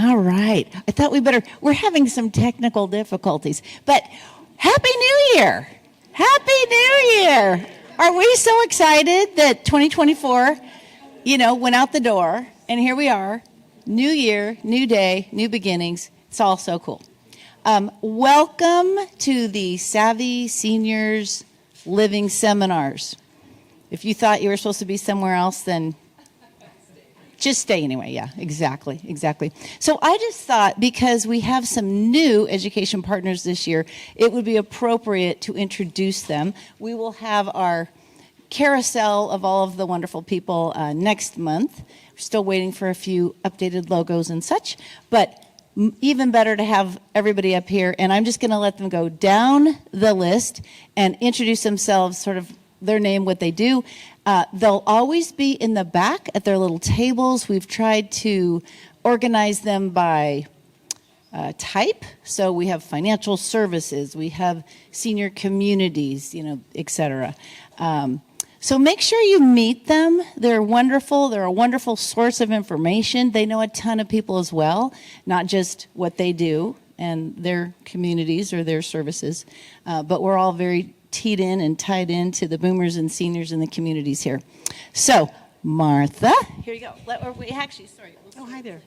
All right. I thought we're having some technical difficulties, but Happy New Year. Happy New Year. Are we so excited that 2024, went out the door, and here we are, new year, new day, new beginnings. It's all so cool. Welcome to the Savvy Seniors Living Seminars. If you thought you were supposed to be somewhere else, then just stay anyway. Yeah, exactly. So I just thought, because we have some new education partners this year, it would be appropriate to introduce them. We will have our carousel of all of the wonderful people next month. We're still waiting for a few updated logos and such, but even better to have everybody up here. And I'm just going to let them go down the list and introduce themselves, sort of their name, what they do. They'll always be in the back at their little tables. We've tried to organize them by type. So we have financial services, we have senior communities, et cetera. So make sure you meet them. They're wonderful. They're a wonderful source of information. They know a ton of people as well, not just what they do and their communities or their services, but we're all very teed in and tied in to the boomers and seniors in the communities here. So, Martha, here you go. Hi there.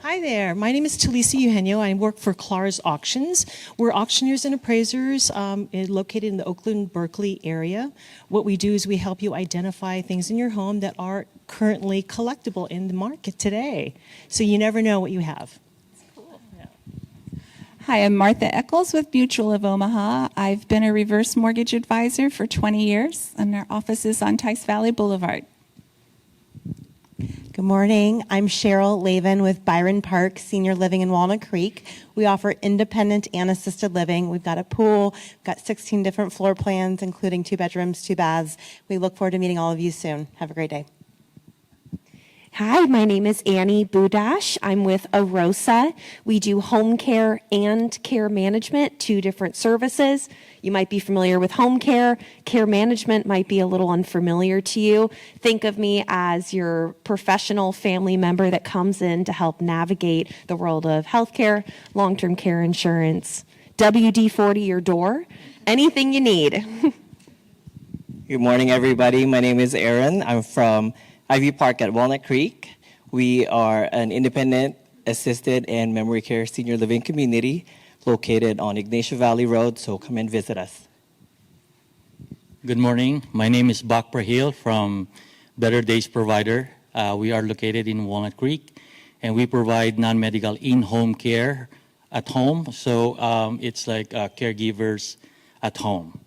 Hi there. My name is Talisa Eugenio. I work for Clara's Auctions. We're auctioneers and appraisers located in the Oakland, Berkeley area. What we do is we help you identify things in your home that are currently collectible in the market today. So you never know what you have. Hi, I'm Martha Eccles with Mutual of Omaha. I've been a reverse mortgage advisor for 20 years, and our office is on Tice Valley Boulevard. Good morning. I'm Cheryl Lavin with Byron Park Senior Living in Walnut Creek. We offer independent and assisted living. We've got a pool, we've got 16 different floor plans, including 2 bedrooms, 2 baths. We look forward to meeting all of you soon. Have a great day. Hi, my name is Annie Budash. I'm with Arosa. We do home care and care management, 2 different services. You might be familiar with home care. Care management might be a little unfamiliar to you. Think of me as your professional family member that comes in to help navigate the world of healthcare, long-term care insurance, WD-40 your door, anything you need. Good morning, everybody. My name is Aaron. I'm from Ivy Park at Walnut Creek. We are an independent, assisted, and memory care senior living community located on Ignacio Valley Road, so come and visit us. Good morning. My name is Bak Prahil from Better Days Provider. We are located in Walnut Creek, and we provide non-medical in-home care at home. So it's like caregivers at home.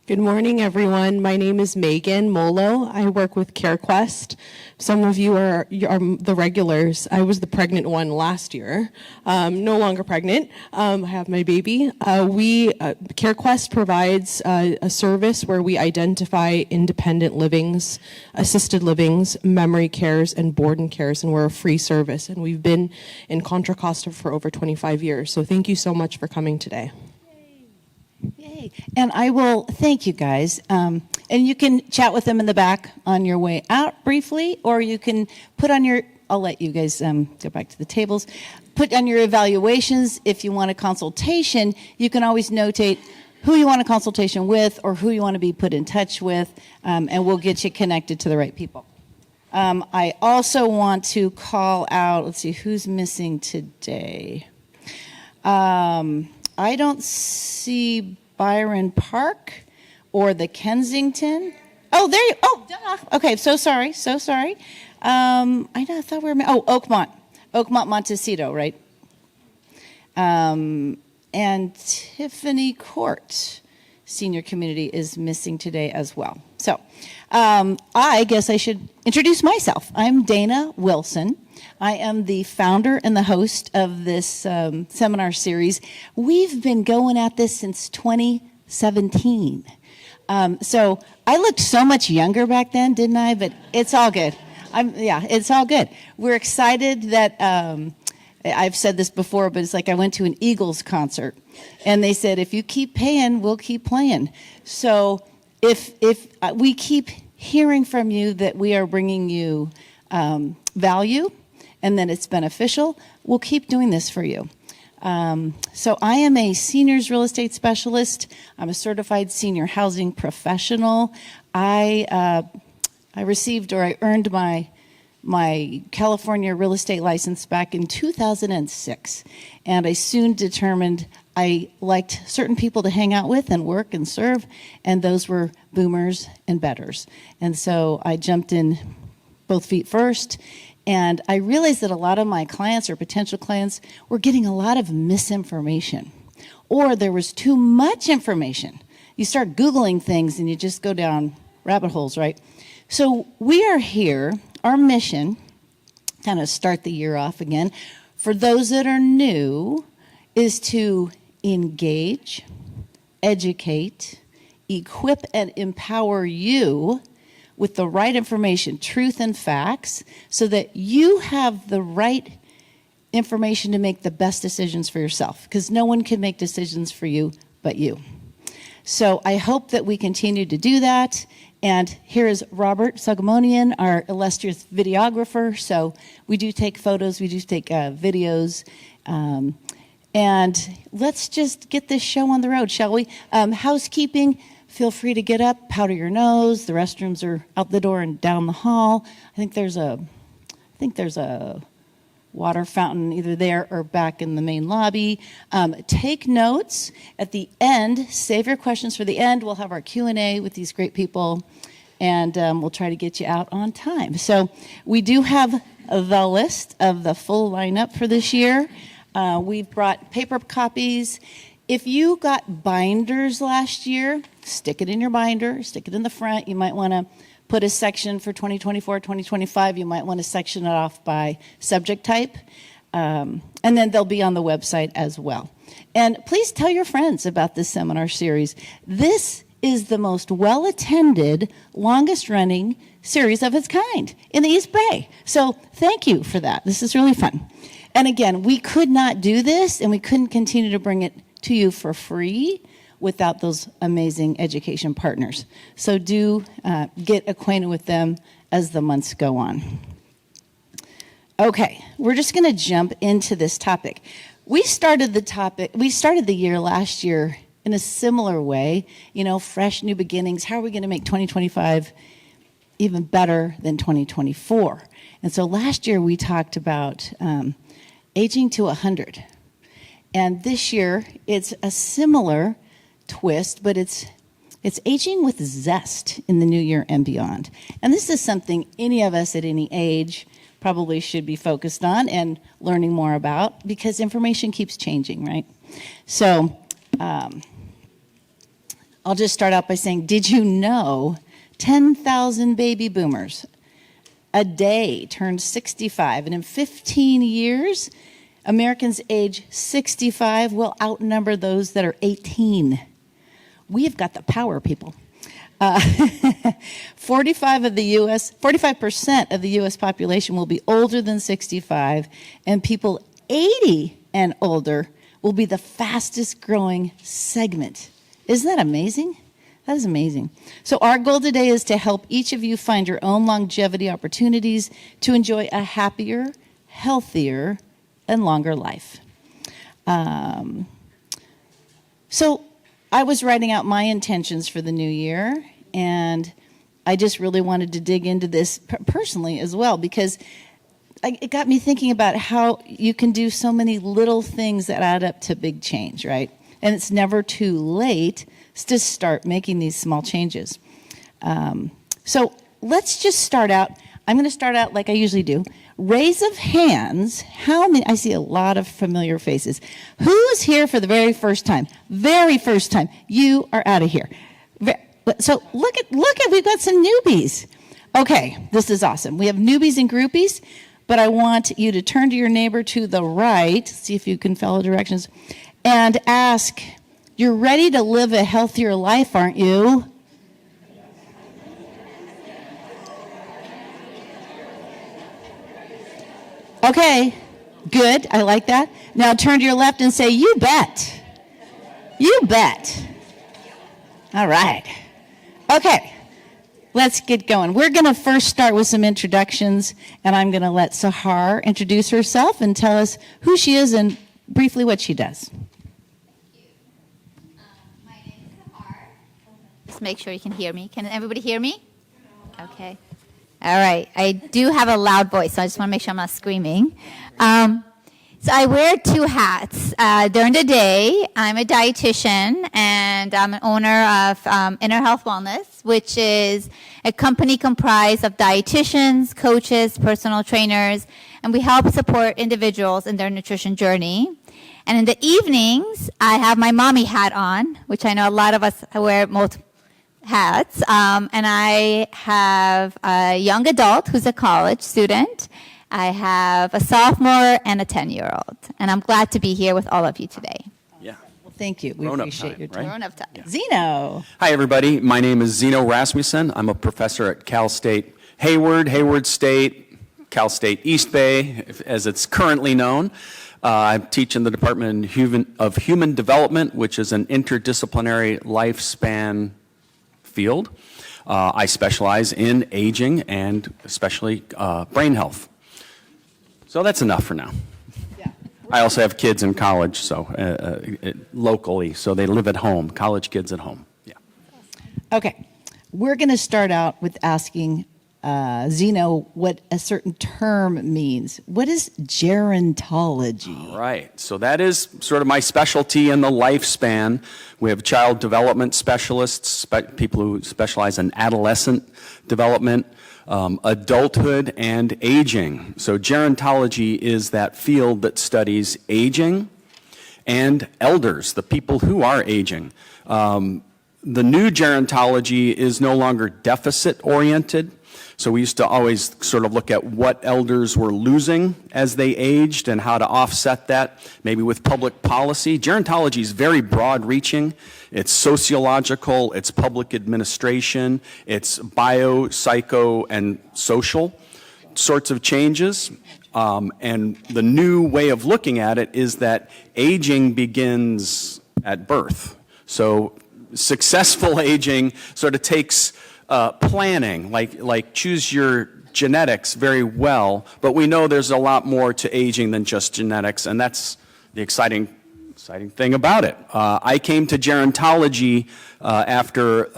Good morning, everyone. My name is Megan Molo. I work with CareQuest. Some of you are the regulars. I was the pregnant one last year. No longer pregnant. I have my baby. CareQuest provides a service where we identify independent livings, assisted livings, memory cares, and board and cares, and we're a free service. And we've been in Contra, Costa for over 25 years. So thank you so much for coming today. Yay. And I will thank you guys. And you can chat with them in the back on your way out briefly, or you can put on your, I'll let you guys go back to the tables, put on your evaluations. If you want a consultation, you can always notate who you want a consultation with or who you want to be put in touch with, and we'll get you connected to the right people. I also want to call out, let's see, who's missing today? I don't see Byron Park or the Kensington. Oh, there you, oh, duh. Okay, so sorry. I thought we were, Oakmont Montecito, right? And Tiffany Court Senior Community is missing today as well. So I guess I should introduce myself. I'm Dayna Wilson. I am the founder and the host of this seminar series. We've been going at this since 2017. So I looked so much younger back then, didn't I? But it's all good. It's all good. We're excited that I've said this before, but it's like I went to an Eagles concert, and they said, if you keep paying, we'll keep playing. So if we keep hearing from you that we are bringing you value and that it's beneficial, we'll keep doing this for you. So I am a seniors real estate specialist. I'm a certified senior housing professional. I received, or I earned my California real estate license back in 2006. And I soon determined I liked certain people to hang out with and work and serve, and those were boomers and betters. And so I jumped in both feet first, and I realized that a lot of my clients or potential clients were getting a lot of misinformation, or there was too much information. You start Googling things and you just go down rabbit holes, right? So we are here, our mission, kind of start the year off again, for those that are new, is to engage, educate, equip, and empower you with the right information, truth and facts, so that you have the right information to make the best decisions for yourself, because no one can make decisions for you but you. So I hope that we continue to do that. And here is Robert Sagamonian, our illustrious videographer. So we do take photos, we do take videos. And let's just get this show on the road, shall we? Housekeeping, feel free to get up, powder your nose. The restrooms are out the door and down the hall. I think there's a water fountain either there or back in the main lobby. Take notes at the end. Save your questions for the end. We'll have our Q&A with these great people, and we'll try to get you out on time. So we do have the list of the full lineup for this year. We've brought paper copies. If you got binders last year, stick it in your binder, stick it in the front. You might want to put a section for 2024, 2025. You might want to section it off by subject type. And then they'll be on the website as well. And please tell your friends about this seminar series. This is the most well-attended, longest-running series of its kind in the East Bay. So thank you for that. This is really fun. And again, we could not do this, and we couldn't continue to bring it to you for free without those amazing education partners. So do get acquainted with them as the months go on. Okay, we're just going to jump into this topic. We started the year last year in a similar way, fresh new beginnings. How are we going to make 2025 even better than 2024? And so last year we talked about aging to 100. And this year it's a similar twist, but it's aging with zest in the new year and beyond. And this is something any of us at any age probably should be focused on and learning more about, because information keeps changing, right? So I'll just start out by saying, did you know 10,000 baby boomers a day turned 65, and in 15 years, Americans age 65 will outnumber those that are 18. We have got the power, people. 45% of the U.S. population will be older than 65, and people 80 and older will be the fastest growing segment. Isn't that amazing? That is amazing. So our goal today is to help each of you find your own longevity opportunities to enjoy a happier, healthier, and longer life. So I was writing out my intentions for the new year, and I just really wanted to dig into this personally as well, because it got me thinking about how you can do so many little things that add up to big change, right? And it's never too late to start making these small changes. So let's just start out. I'm going to start out like I usually do. Raise of hands. How many? I see a lot of familiar faces. Who's here for the very first time? Very first time. You are out of here. So look at, we've got some newbies. Okay, this is awesome. We have newbies and groupies, but I want you to turn to your neighbor to the right, see if you can follow directions, and ask, you're ready to live a healthier life, aren't you? Okay, good. I like that. Now turn to your left and say, you bet. You bet. All right. Okay. let's get going. We're going to first start with some introductions, and I'm going to let Sahar introduce herself and tell us who she is and briefly what she does. My name is Sahar. Just make sure you can hear me. Can everybody hear me? Okay. All right. I do have a loud voice, so I just want to make sure I'm not screaming. So I wear two hats. During the day, I'm a dietitian, and I'm an owner of Inner Health Wellness, which is a company comprised of dietitians, coaches, personal trainers, and we help support individuals in their nutrition journey. And in the evenings, I have my mommy hat on, which I know a lot of us wear multiple hats. And I have a young adult who's a college student. I have a sophomore and a 10-year-old. And I'm glad to be here with all of you today. Well, thank you. We appreciate your time. Grown up time. Yeah. Zeno. Hi, everybody. My name is Zeno Rasmussen. I'm a professor at Cal State Hayward, Hayward State, Cal State East Bay, as it's currently known. I teach in the Department of Human Development, which is an interdisciplinary lifespan field. I specialize in aging and especially brain health. So that's enough for now. I also have kids in college, so locally, so they live at home, college kids at home. Yeah. Okay, we're going to start out with asking Zeno what a certain term means. What is gerontology? Right, so that is sort of my specialty in the lifespan. We have child development specialists, people who specialize in adolescent development, adulthood, and aging. So gerontology is that field that studies aging and elders, the people who are aging. The new gerontology is no longer deficit-oriented. So we used to always sort of look at what elders were losing as they aged and how to offset that, maybe with public policy. Gerontology is very broad-reaching. It's sociological, it's public administration, it's bio, psycho, and social sorts of changes. And the new way of looking at it is that aging begins at birth. So successful aging sort of takes planning, like choose your genetics very well, but we know there's a lot more to aging than just genetics, and that's the exciting thing about it. I came to gerontology after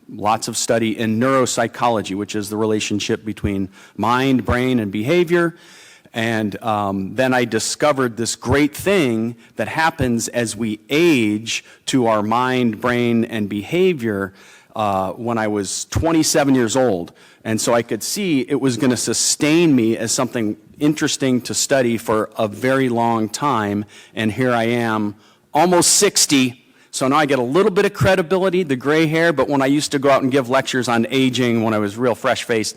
lots of study in neuropsychology, which is the relationship between mind, brain, and behavior. And then I discovered this great thing that happens as we age to our mind, brain, and behavior when I was 27 years old. And so I could see it was going to sustain me as something interesting to study for a very long time. And here I am, almost 60. So now I get a little bit of credibility, the gray hair, but when I used to go out and give lectures on aging when I was real fresh-faced,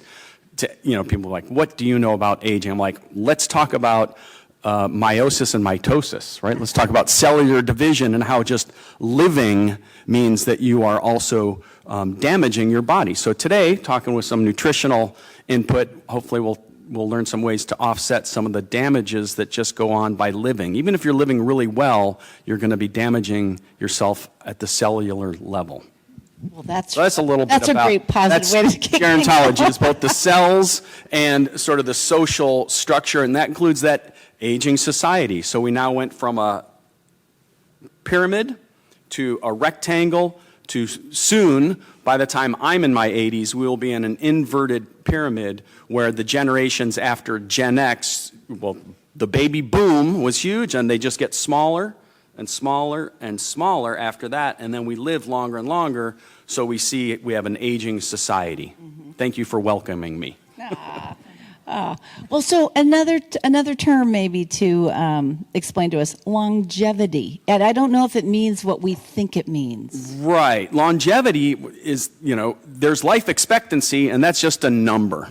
people were like, what do you know about aging? I'm like, let's talk about meiosis and mitosis, right? Let's talk about cellular division and how just living means that you are also damaging your body. So today, talking with some nutritional input, hopefully we'll learn some ways to offset some of the damages that just go on by living. Even if you're living really well, you're going to be damaging yourself at the cellular level. Well, that's a little bit that's about, a great positive way to get gerontology. It's both the cells and sort of the social structure, and that includes that aging society. So we now went from a pyramid to a rectangle to soon, by the time I'm in my 80s, we will be in an inverted pyramid where the generations after Gen X, well, the baby boom was huge, and they just get smaller and smaller and smaller after that, and then we live longer and longer, so we have an aging society. Mm-hmm. Thank you for welcoming me. Well, so another term maybe to explain to us, longevity. And I don't know if it means what we think it means. Right. Longevity is, there's life expectancy, and that's just a number.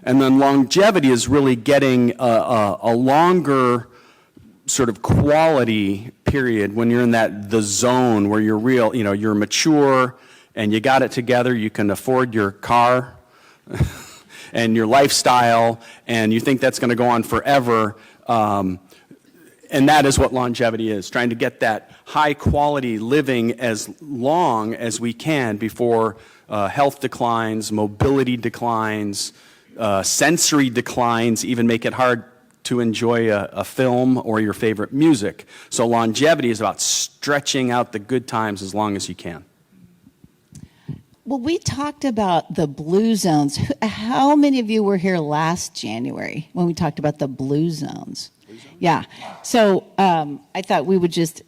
And then longevity is really getting a longer sort of quality period when you're in the zone where you're real, you're mature and you got it together, you can afford your car and your lifestyle, and you think that's going to go on forever. And And that is what longevity is, trying to get that high quality living as long as we can before health declines, mobility declines, sensory declines, even make it hard to enjoy a film or your favorite music. So longevity is about stretching out the good times as long as you can. Well, we talked about the blue zones. How many of you were here last January when we talked about the blue zones? Yeah. So I thought we would just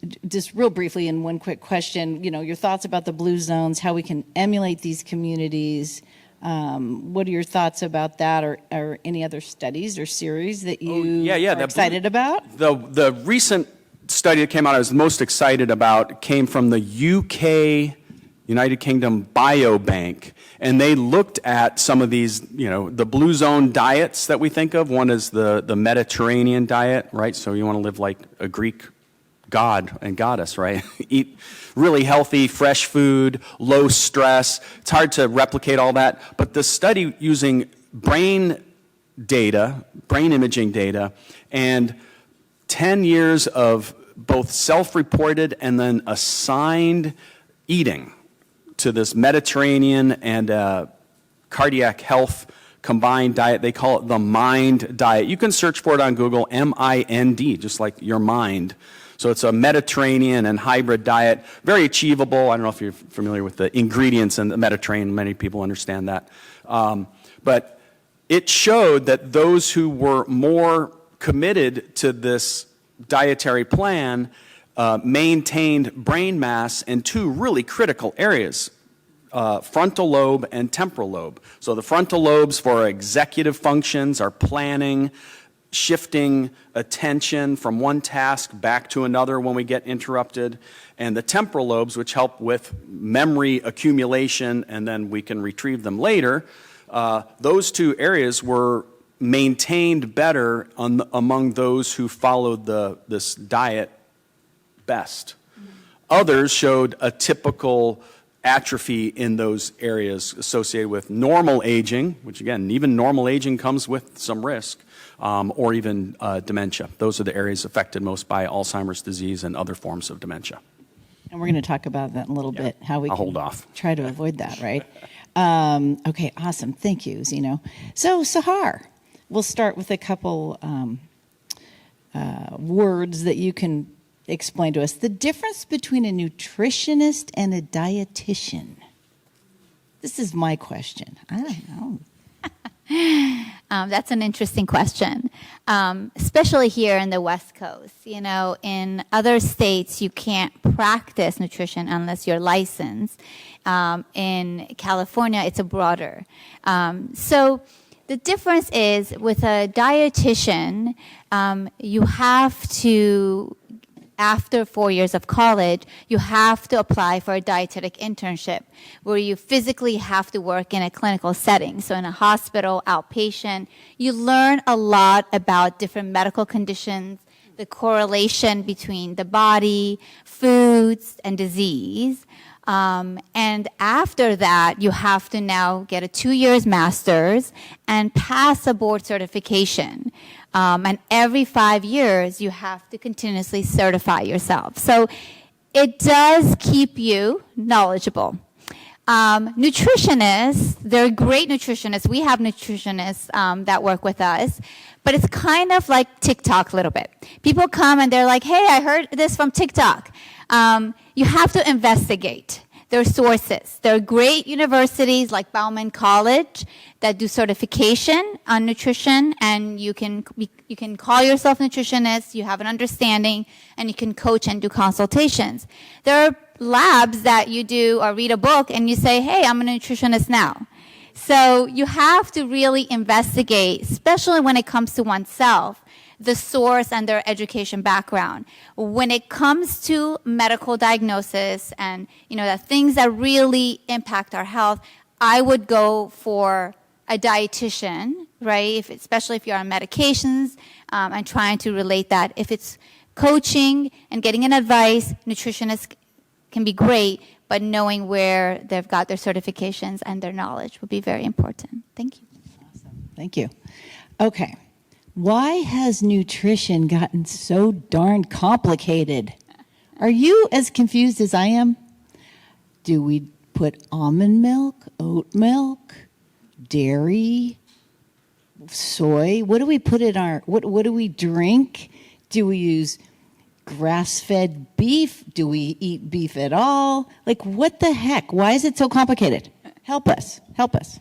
real briefly in one quick question, your thoughts about the blue zones, how we can emulate these communities. What are your thoughts about that, or any other studies or series that you are excited about? The recent study that came out I was most excited about came from the UK, United Kingdom Biobank, and they looked at some of these, the blue zone diets that we think of. One is the Mediterranean diet, right? So you want to live like a Greek god and goddess, right? Eat really healthy, fresh food, low stress. It's hard to replicate all that, but the study using brain imaging data, and 10 years of both self-reported and then assigned eating to this Mediterranean and cardiac health combined diet. They call it the MIND diet. You can search for it on Google, M-I-N-D, just like your mind. So it's a Mediterranean and hybrid diet, very achievable. I don't know if you're familiar with the ingredients in the Mediterranean. Many people understand that. But it showed that those who were more committed to this dietary plan maintained brain mass in two really critical areas, frontal lobe and temporal lobe. So the frontal lobes for executive functions are planning, shifting attention from one task back to another when we get interrupted, and the temporal lobes, which help with memory accumulation and then we can retrieve them later. Those two areas were maintained better among those who followed this diet best. Others showed a typical atrophy in those areas associated with normal aging, which again, even normal aging comes with some risk, or even dementia. Those are the areas affected most by Alzheimer's disease and other forms of dementia. And we're going to talk about that in a little bit, how we I'll can hold off. Try to avoid that, right? Okay, awesome. Thank you, Zeno. So, Sahar, we'll start with a couple words that you can explain to us. The difference between a nutritionist and a dietitian. This is my question. I don't know. That's an interesting question, especially here in the West Coast. In other states, you can't practice nutrition unless you're licensed. In California, it's a broader. So the difference is with a dietitian, you have to, after 4 years of college, you have to apply for a dietetic internship where you physically have to work in a clinical setting. So in a hospital, outpatient, you learn a lot about different medical conditions, the correlation between the body, foods, and disease. And after that, you have to now get a 2 years master's and pass a board certification. And every 5 years, you have to continuously certify yourself. So it does keep you knowledgeable. Nutritionists, they're great nutritionists. We have nutritionists that work with us. But it's kind of like TikTok a little bit. People come and they're like, hey, I heard this from TikTok. You have to investigate their sources. There are great universities like Bauman College that do certification on nutrition, and you can call yourself nutritionist, you have an understanding, and you can coach and do consultations. There are labs that you do or read a book and you say, hey, I'm a nutritionist now. So you have to really investigate, especially when it comes to oneself, the source and their education background. When it comes to medical diagnosis and the things that really impact our health, I would go for a dietitian, right? Especially if you're on medications and trying to relate that. If it's coaching and getting an advice, nutritionists can be great, but knowing where they've got their certifications and their knowledge would be very important. Thank you. Awesome. Thank you. Okay. Why has nutrition gotten so darn complicated? Are you as confused as I am? Do we put almond milk, oat milk, dairy, soy? What do we put in our, what do we drink? Do we use grass-fed beef? Do we eat beef at all? Like, what the heck? Why is it so complicated? Help us. Help us.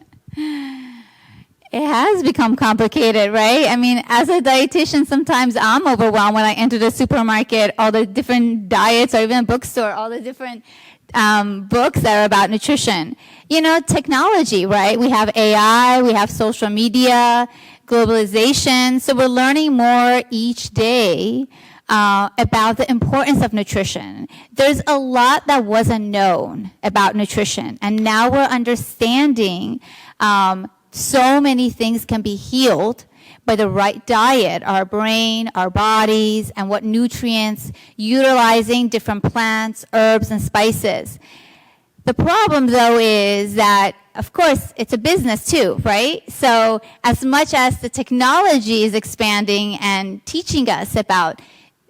It has become complicated, right? I mean, as a dietitian, sometimes I'm overwhelmed when I enter the supermarket, all the different diets, or even a bookstore, all the different books that are about nutrition. You know, technology, right? We have AI, we have social media, globalization. So we're learning more each day about the importance of nutrition. There's a lot that wasn't known about nutrition, and now we're understanding so many things can be healed by the right diet, our brain, our bodies, and what nutrients, utilizing different plants, herbs, and spices. The problem, though, is that, of course, it's a business too, right? So as much as the technology is expanding and teaching us about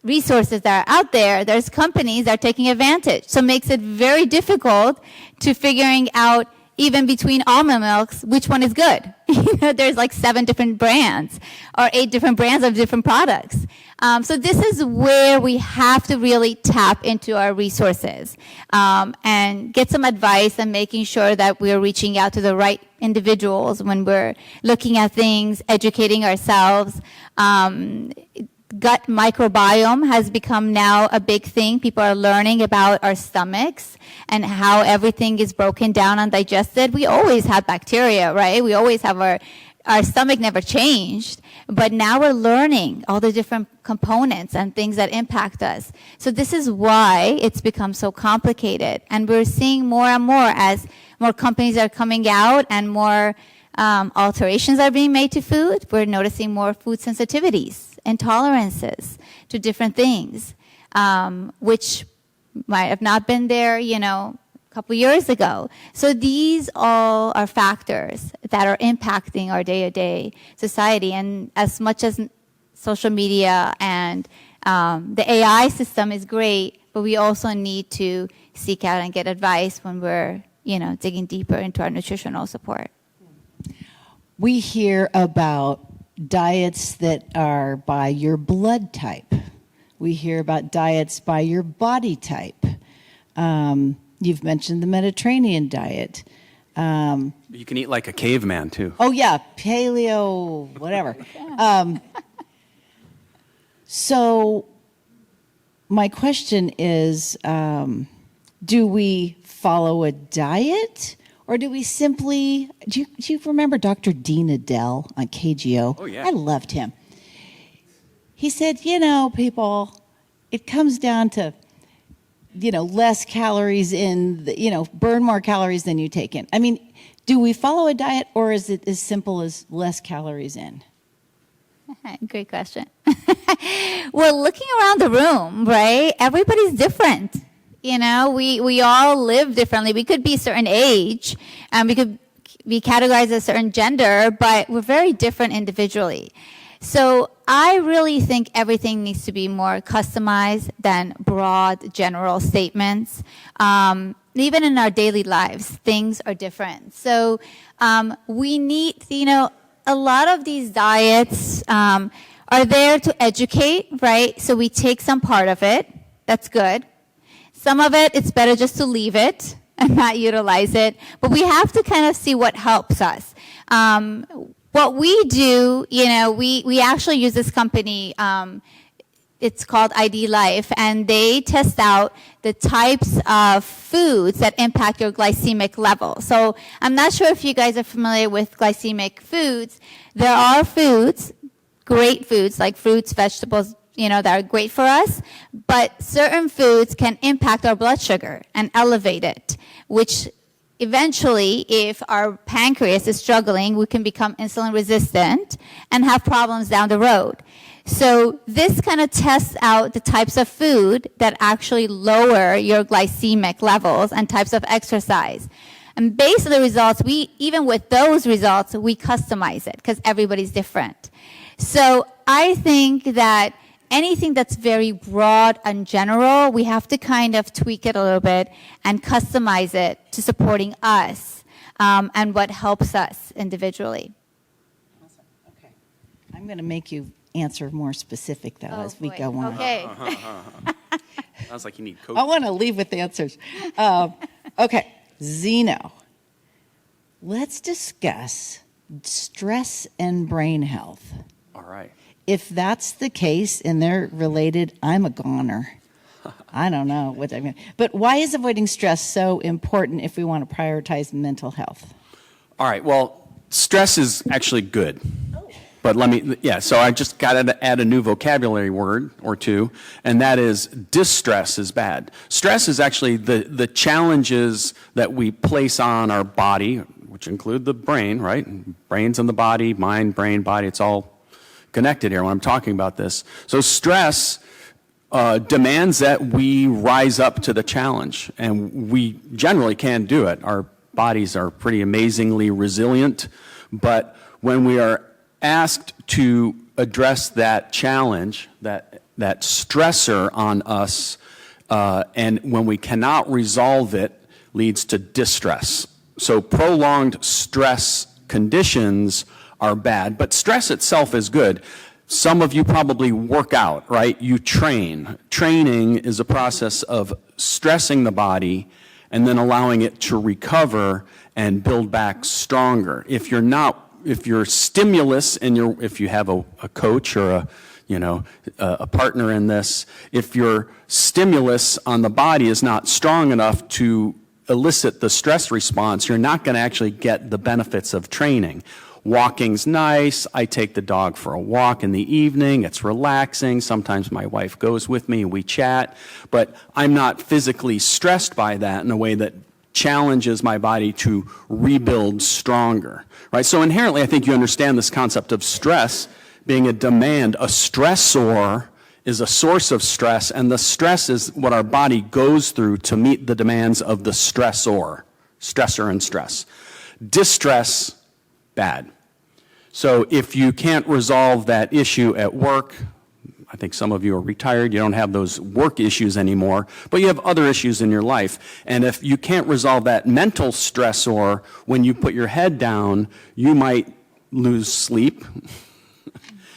resources that are out there, there's companies that are taking advantage. So it makes it very difficult to figuring out, even between almond milks, which one is good. You know, there's like 7 different brands or 8 different brands of different products. So this is where we have to really tap into our resources and get some advice and making sure that we're reaching out to the right individuals when we're looking at things, educating ourselves. Gut microbiome has become now a big thing. People are learning about our stomachs and how everything is broken down and digested. We always have bacteria, right? We always have our stomach never changed, but now we're learning all the different components and things that impact us. So this is why it's become so complicated. And we're seeing more and more as more companies are coming out and more alterations are being made to food. We're noticing more food sensitivities, intolerances to different things, which might have not been there, you know, a couple years ago. So these all are factors that are impacting our day-to-day society. And as much as social media and the AI system is great, but we also need to seek out and get advice when we're, you know, digging deeper into our nutritional support. We hear about diets that are by your blood type. We hear about diets by your body type. You've mentioned the Mediterranean diet. You can eat like a caveman, too. Oh, yeah, paleo, whatever. So my question is, do we follow a diet? Or do we simply, do you remember Dr. Dayna Dell on KGO? Oh, yeah. I loved him. He said, you know, people, it comes down to, you know, less calories in, you know, burn more calories than you take in. I mean, do we follow a diet, or is it as simple as less calories in? Great question. Well, looking around the room, right, everybody's different. You know, we all live differently. We could be a certain age, and we could be categorized as a certain gender, but we're very different individually. So I really think everything needs to be more customized than broad, general statements. Even in our daily lives, things are different. So we need, you know, a lot of these diets are there to educate, right? So we take some part of it. That's good. Some of it, it's better just to leave it and not utilize it. But we have to kind of see what helps us. What we do, you know, we actually use this company. It's called ID Life, and they test out the types of foods that impact your glycemic level. So I'm not sure if you guys are familiar with glycemic foods. There are foods, great foods like fruits, vegetables, you know, that are great for us, but certain foods can impact our blood sugar and elevate it, which eventually, if our pancreas is struggling, we can become insulin resistant and have problems down the road. So this kind of tests out the types of food that actually lower your glycemic levels and types of exercise. And based on the results, even with those results, we customize it because everybody's different. So I think that anything that's very broad and general, we have to kind of tweak it a little bit and customize it to supporting us and what helps us individually. Okay. I'm going to make you answer more specific, though, as we go on. Okay. Sounds like you need coach. I want to leave with answers. Okay, Zeno. Let's discuss stress and brain health. All right. If that's the case and they're related, I'm a goner. I don't know what I mean. But why is avoiding stress so important if we want to prioritize mental health? All right. Well, stress is actually good. But so I just got to add a new vocabulary word or two, and that is distress is bad. Stress is actually the challenges that we place on our body, which include the brain, right? Brain's in the body, mind, brain, body, it's all connected here when I'm talking about this. So stress demands that we rise up to the challenge, and we generally can do it. Our bodies are pretty amazingly resilient, but when we are asked to address that challenge, that stressor on us, and when we cannot resolve it, leads to distress. So prolonged stress conditions are bad, but stress itself is good. Some of you probably work out, right? You train. Training is a process of stressing the body and then allowing it to recover and build back stronger. If your stimulus and if you have a coach or a partner in this, if your stimulus on the body is not strong enough to elicit the stress response, you're not going to actually get the benefits of training. Walking's nice. I take the dog for a walk in the evening. It's relaxing. Sometimes my wife goes with me and we chat, but I'm not physically stressed by that in a way that challenges my body to rebuild stronger, right? So inherently, I think you understand this concept of stress being a demand. A stressor is a source of stress, and the stress is what our body goes through to meet the demands of the stressor and stress. Distress, bad. So if you can't resolve that issue at work, I think some of you are retired, you don't have those work issues anymore, but you have other issues in your life. And if you can't resolve that mental stressor, when you put your head down, you might lose sleep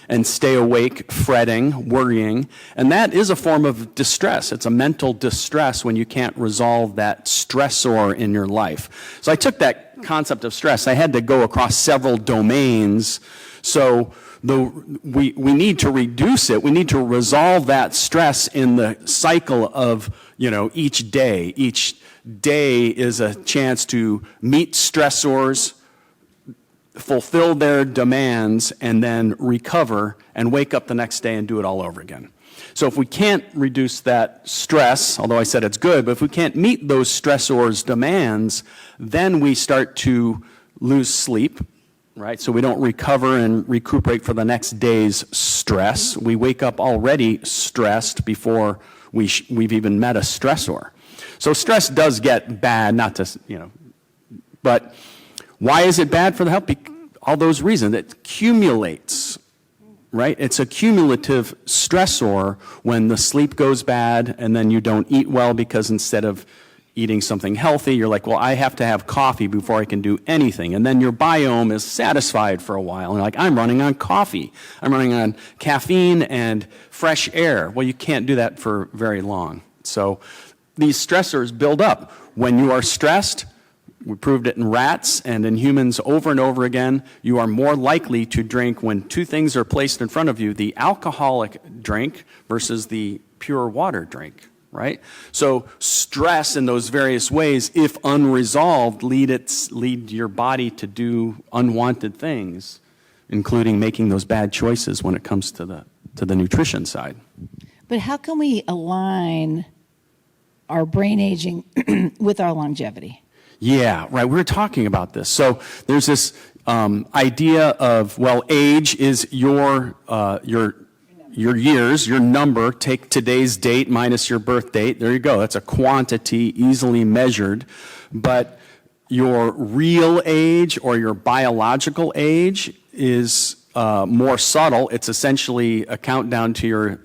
and stay awake, fretting, worrying. And that is a form of distress. It's a mental distress when you can't resolve that stressor in your life. So I took that concept of stress. I had to go across several domains. So we need to reduce it. We need to resolve that stress in the cycle of, each day. Each day is a chance to meet stressors, fulfill their demands, and then recover and wake up the next day and do it all over again. So if we can't reduce that stress, although I said it's good, but if we can't meet those stressors' demands, then we start to lose sleep, right? So we don't recover and recuperate for the next day's stress. We wake up already stressed before we've even met a stressor. So stress does get bad, but why is it bad for the health? All those reasons. It accumulates, right? It's a cumulative stressor when the sleep goes bad and then you don't eat well because instead of eating something healthy, you're like, well, I have to have coffee before I can do anything. And then your biome is satisfied for a while. And you're like, I'm running on coffee. I'm running on caffeine and fresh air. Well, you can't do that for very long. So these stressors build up. When you are stressed, we proved it in rats and in humans over and over again, you are more likely to drink when two things are placed in front of you, the alcoholic drink versus the pure water drink, right? So stress in those various ways, if unresolved, lead your body to do unwanted things, including making those bad choices when it comes to the nutrition side. But how can we align our brain aging with our longevity? Yeah, right. We were talking about this. So there's this idea of, age is your years, your number. Take today's date minus your birth date. There you go. That's a quantity easily measured. But your real age or your biological age is more subtle. It's essentially a countdown to your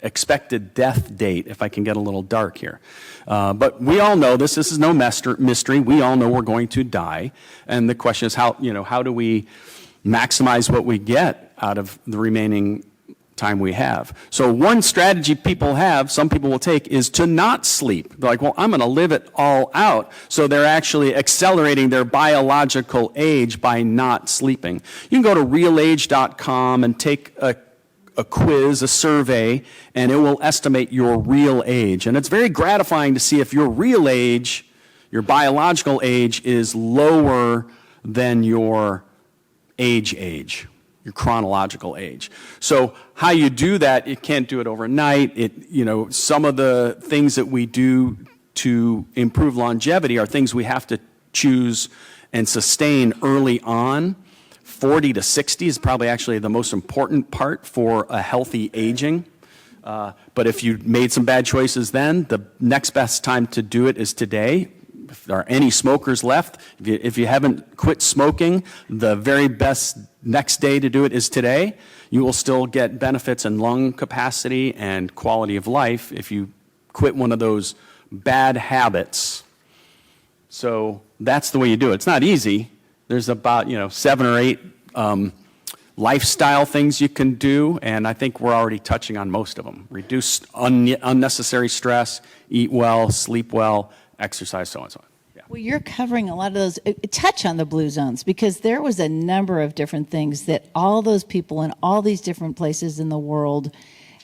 expected death date, if I can get a little dark here. But we all know this. This is no mystery. We all know we're going to die. And the question is how do we maximize what we get out of the remaining time we have? So one strategy some people will take, is to not sleep. They're like, well, I'm going to live it all out. So they're actually accelerating their biological age by not sleeping. You can go to realage.com and take a quiz, a survey, and it will estimate your real age. And it's very gratifying to see if your real age, your biological age, is lower than your age, your chronological age. So how you do that, you can't do it overnight. Some of the things that we do to improve longevity are things we have to choose and sustain early on. 40 to 60 is probably actually the most important part for a healthy aging. But if you made some bad choices then, the next best time to do it is today. If there are any smokers left, if you haven't quit smoking, the very best next day to do it is today. You will still get benefits in lung capacity and quality of life if you quit one of those bad habits. So that's the way you do it. It's not easy. There's about 7 or 8 lifestyle things you can do, and I think we're already touching on most of them. Reduce unnecessary stress, eat well, sleep well, exercise, so on and so on. Yeah. Well, you're covering a lot of those. Touch on the blue zones, because there was a number of different things that all those people in all these different places in the world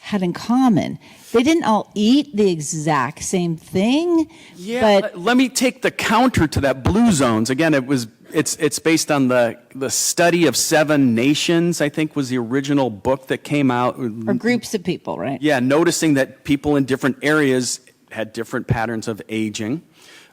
had in common. They didn't all eat the exact same thing. Yeah, but let me take the counter to that, blue zones. Again, it's based on the study of 7 nations, I think was the original book that came out. or groups of people, right? Yeah, noticing that people in different areas had different patterns of aging.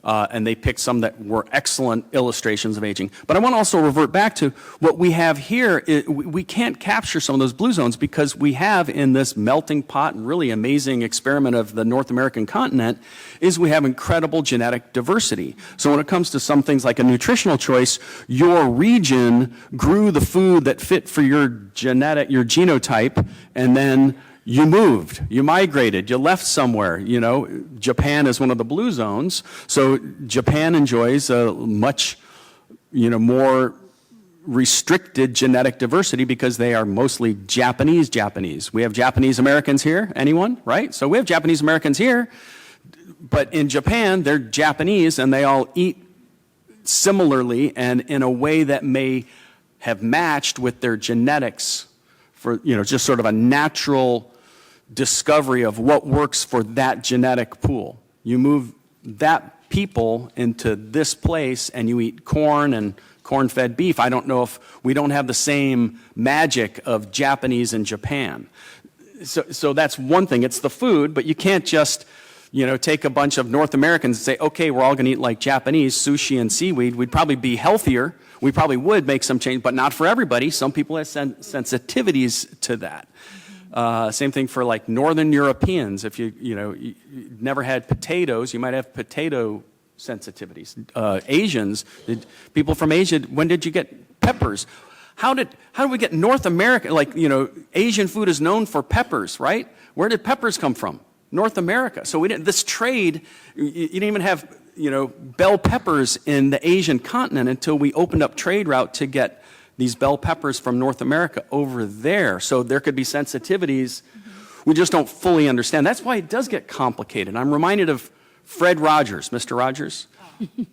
And they picked some that were excellent illustrations of aging. But I want to also revert back to what we have here. We can't capture some of those blue zones because we have in this melting pot and really amazing experiment of the North American continent is we have incredible genetic diversity. So when it comes to some things like a nutritional choice, your region grew the food that fit for your genotype, and then you moved, you migrated, you left somewhere. Japan is one of the blue zones. So Japan enjoys a much, more restricted genetic diversity because they are mostly Japanese. We have Japanese Americans here. Anyone? Right? So we have Japanese Americans here. But in Japan, they're Japanese and they all eat similarly and in a way that may have matched with their genetics for, just sort of a natural discovery of what works for that genetic pool. You move that people into this place and you eat corn and corn-fed beef. I don't know if we don't have the same magic of Japanese in Japan. So that's one thing. It's the food, but you can't just, take a bunch of North Americans and say, okay, we're all going to eat like Japanese, sushi and seaweed. We'd probably be healthier. We probably would make some change, but not for everybody. Some people have sensitivities to that. Same thing for like Northern Europeans. If you never had potatoes, you might have potato sensitivities. Asians, people from Asia, when did you get peppers? How did we get North America? Asian food is known for peppers, right? Where did peppers come from? North America. So this trade, you didn't even have bell peppers in the Asian continent until we opened up trade route to get these bell peppers from North America over there. So there could be sensitivities we just don't fully understand. That's why it does get complicated. I'm reminded of Fred Rogers, Mr. Rogers.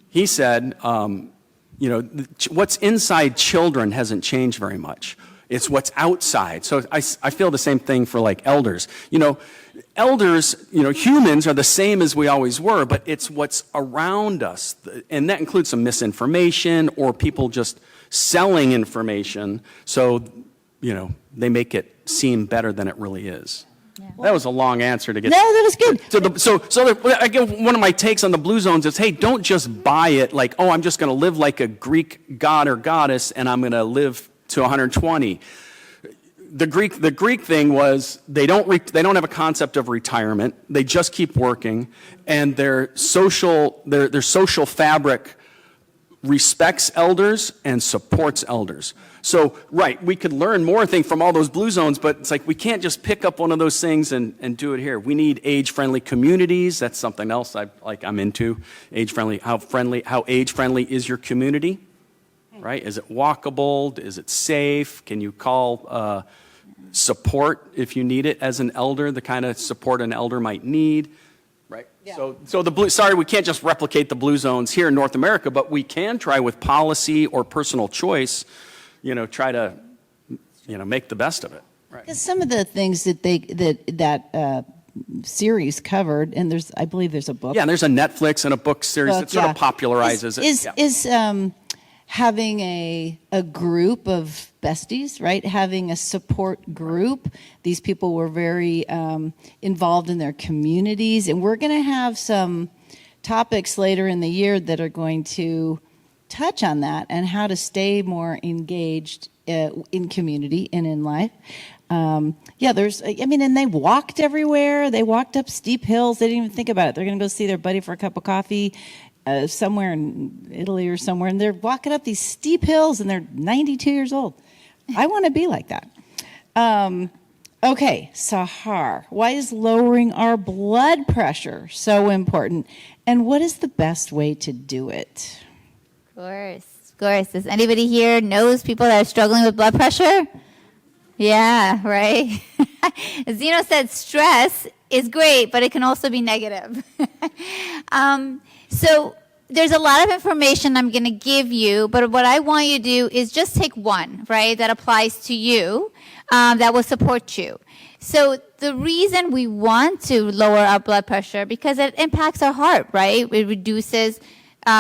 He said, what's inside children hasn't changed very much. It's what's outside. So I feel the same thing for like elders. Elders, humans are the same as we always were, but it's what's around us. And that includes some misinformation or people just selling information. So, they make it seem better than it really is. Yeah. That was a long answer to get. No, that was good. So again, one of my takes on the blue zones is, hey, don't just buy it like, oh, I'm just going to live like a Greek god or goddess and I'm going to live to 120. The Greek thing was they don't have a concept of retirement. They just keep working, and their social fabric respects elders and supports elders. So, right, we could learn more things from all those blue zones, but it's like we can't just pick up one of those things and do it here. We need age-friendly communities. That's something else I'm into. Age-friendly. How age-friendly is your community? Right? Is it walkable? Is it safe? Can you call support if you need it as an elder, the kind of support an elder might need? Right. Yeah. So sorry, we can't just replicate the blue zones here in North America, but we can try with policy or personal choice, try to, make the best of it. Right. Because some of the things that series covered, and I believe there's a book. Yeah, and there's a Netflix and a book series that sort of popularizes it. Is having a group of besties, right? Having a support group. These people were very involved in their communities, and we're going to have some topics later in the year that are going to touch on that and how to stay more engaged in community and in life. And they walked everywhere. They walked up steep hills. They didn't even think about it. They're going to go see their buddy for a cup of coffee somewhere in Italy or somewhere, and they're walking up these steep hills, and they're 92 years old. I want to be like that. Okay, Sahar, why is lowering our blood pressure so important, and what is the best way to do it? Of course. Does anybody here knows people that are struggling with blood pressure? Yeah, right? As Zeno said, stress is great, but it can also be negative. So there's a lot of information I'm going to give you, but what I want you to do is just take one, right, that applies to you, that will support you. So the reason we want to lower our blood pressure, because it impacts our heart, right? It reduces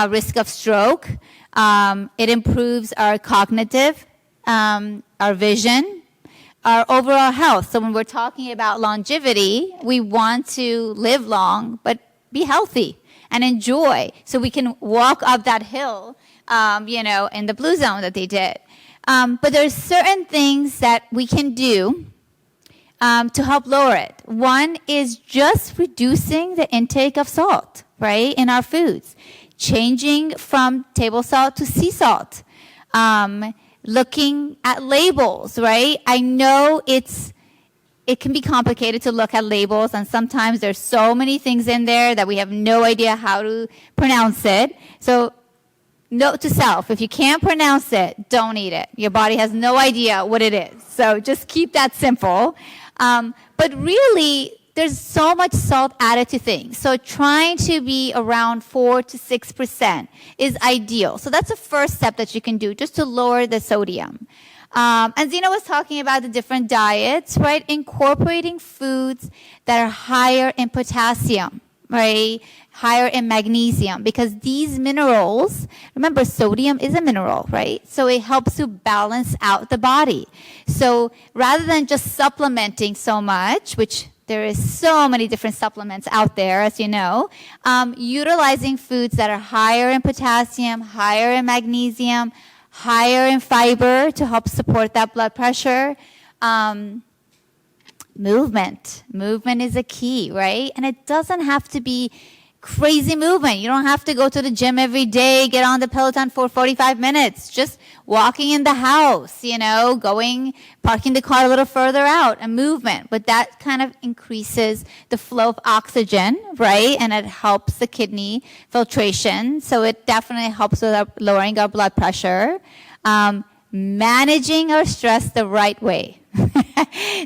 risk of stroke. It improves our cognitive, our vision, our overall health. So when we're talking about longevity, we want to live long, but be healthy and enjoy, so we can walk up that hill, in the blue zone that they did. But there's certain things that we can do to help lower it. One is just reducing the intake of salt, right, in our foods. Changing from table salt to sea salt. Looking at labels, right? I know it can be complicated to look at labels, and sometimes there's so many things in there that we have no idea how to pronounce it. So note to self, if you can't pronounce it, don't eat it. Your body has no idea what it is. So just keep that simple. But really, there's so much salt added to things. So trying to be around 4 to 6% is ideal. So that's the first step that you can do, just to lower the sodium. And Zena was talking about the different diets, right? Incorporating foods that are higher in potassium, right? Higher in magnesium, because these minerals, remember, sodium is a mineral, right? So it helps to balance out the body. So rather than just supplementing so much, which there is so many different supplements out there, as you know, utilizing foods that are higher in potassium, higher in magnesium, higher in fiber to help support that blood pressure. Movement is a key, right? And it doesn't have to be crazy movement. You don't have to go to the gym every day, get on the Peloton for 45 minutes. Just walking in the house, parking the car a little further out, a movement. But that kind of increases the flow of oxygen, right? And it helps the kidney filtration. So it definitely helps with lowering our blood pressure. Managing our stress the right way.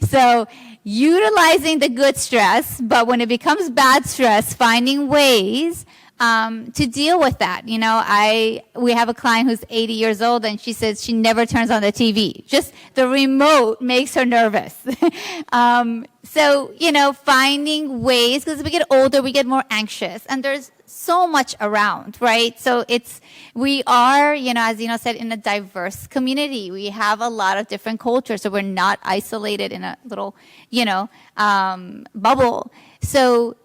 So utilizing the good stress, but when it becomes bad stress, finding ways to deal with that. We have a client who's 80 years old, and she says she never turns on the TV. Just the remote makes her nervous. So, finding ways, because as we get older, we get more anxious, and there's so much around, right? So we are, as Zeno said, in a diverse community. We have a lot of different cultures, so we're not isolated in a little, bubble. So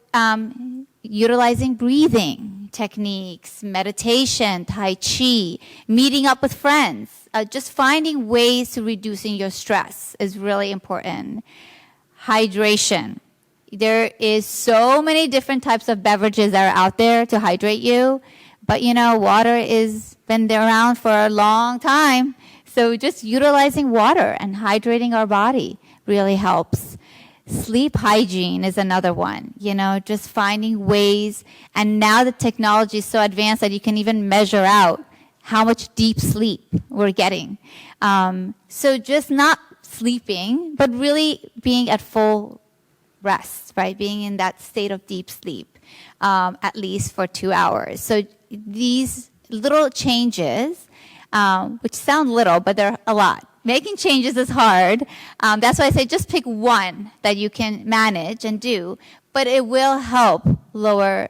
utilizing breathing techniques, meditation, Tai Chi, meeting up with friends, just finding ways to reducing your stress is really important. Hydration. There is so many different types of beverages that are out there to hydrate you, But water is been around for a long time. So just utilizing water and hydrating our body really helps. Sleep hygiene is another one, just finding ways. And now the technology is so advanced that you can even measure out how much deep sleep we're getting. So just not sleeping, but really being at full rest, right? Being in that state of deep sleep, at least for 2 hours. So these little changes, which sound little, but they're a lot. Making changes is hard. That's why I say just pick one that you can manage and do, but it will help lower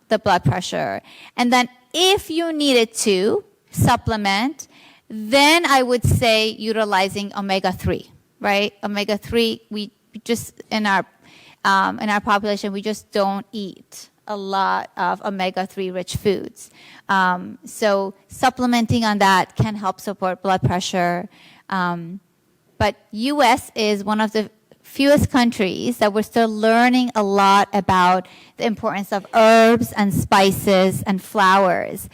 the blood pressure. And then if you needed to supplement, then I would say utilizing omega-3, right? Omega-3, we just, in our population, we just don't eat a lot of omega-3 rich foods. So supplementing on that can help support blood pressure. But U.S. is one of the fewest countries that we're still learning a lot about the importance of herbs and spices and flowers.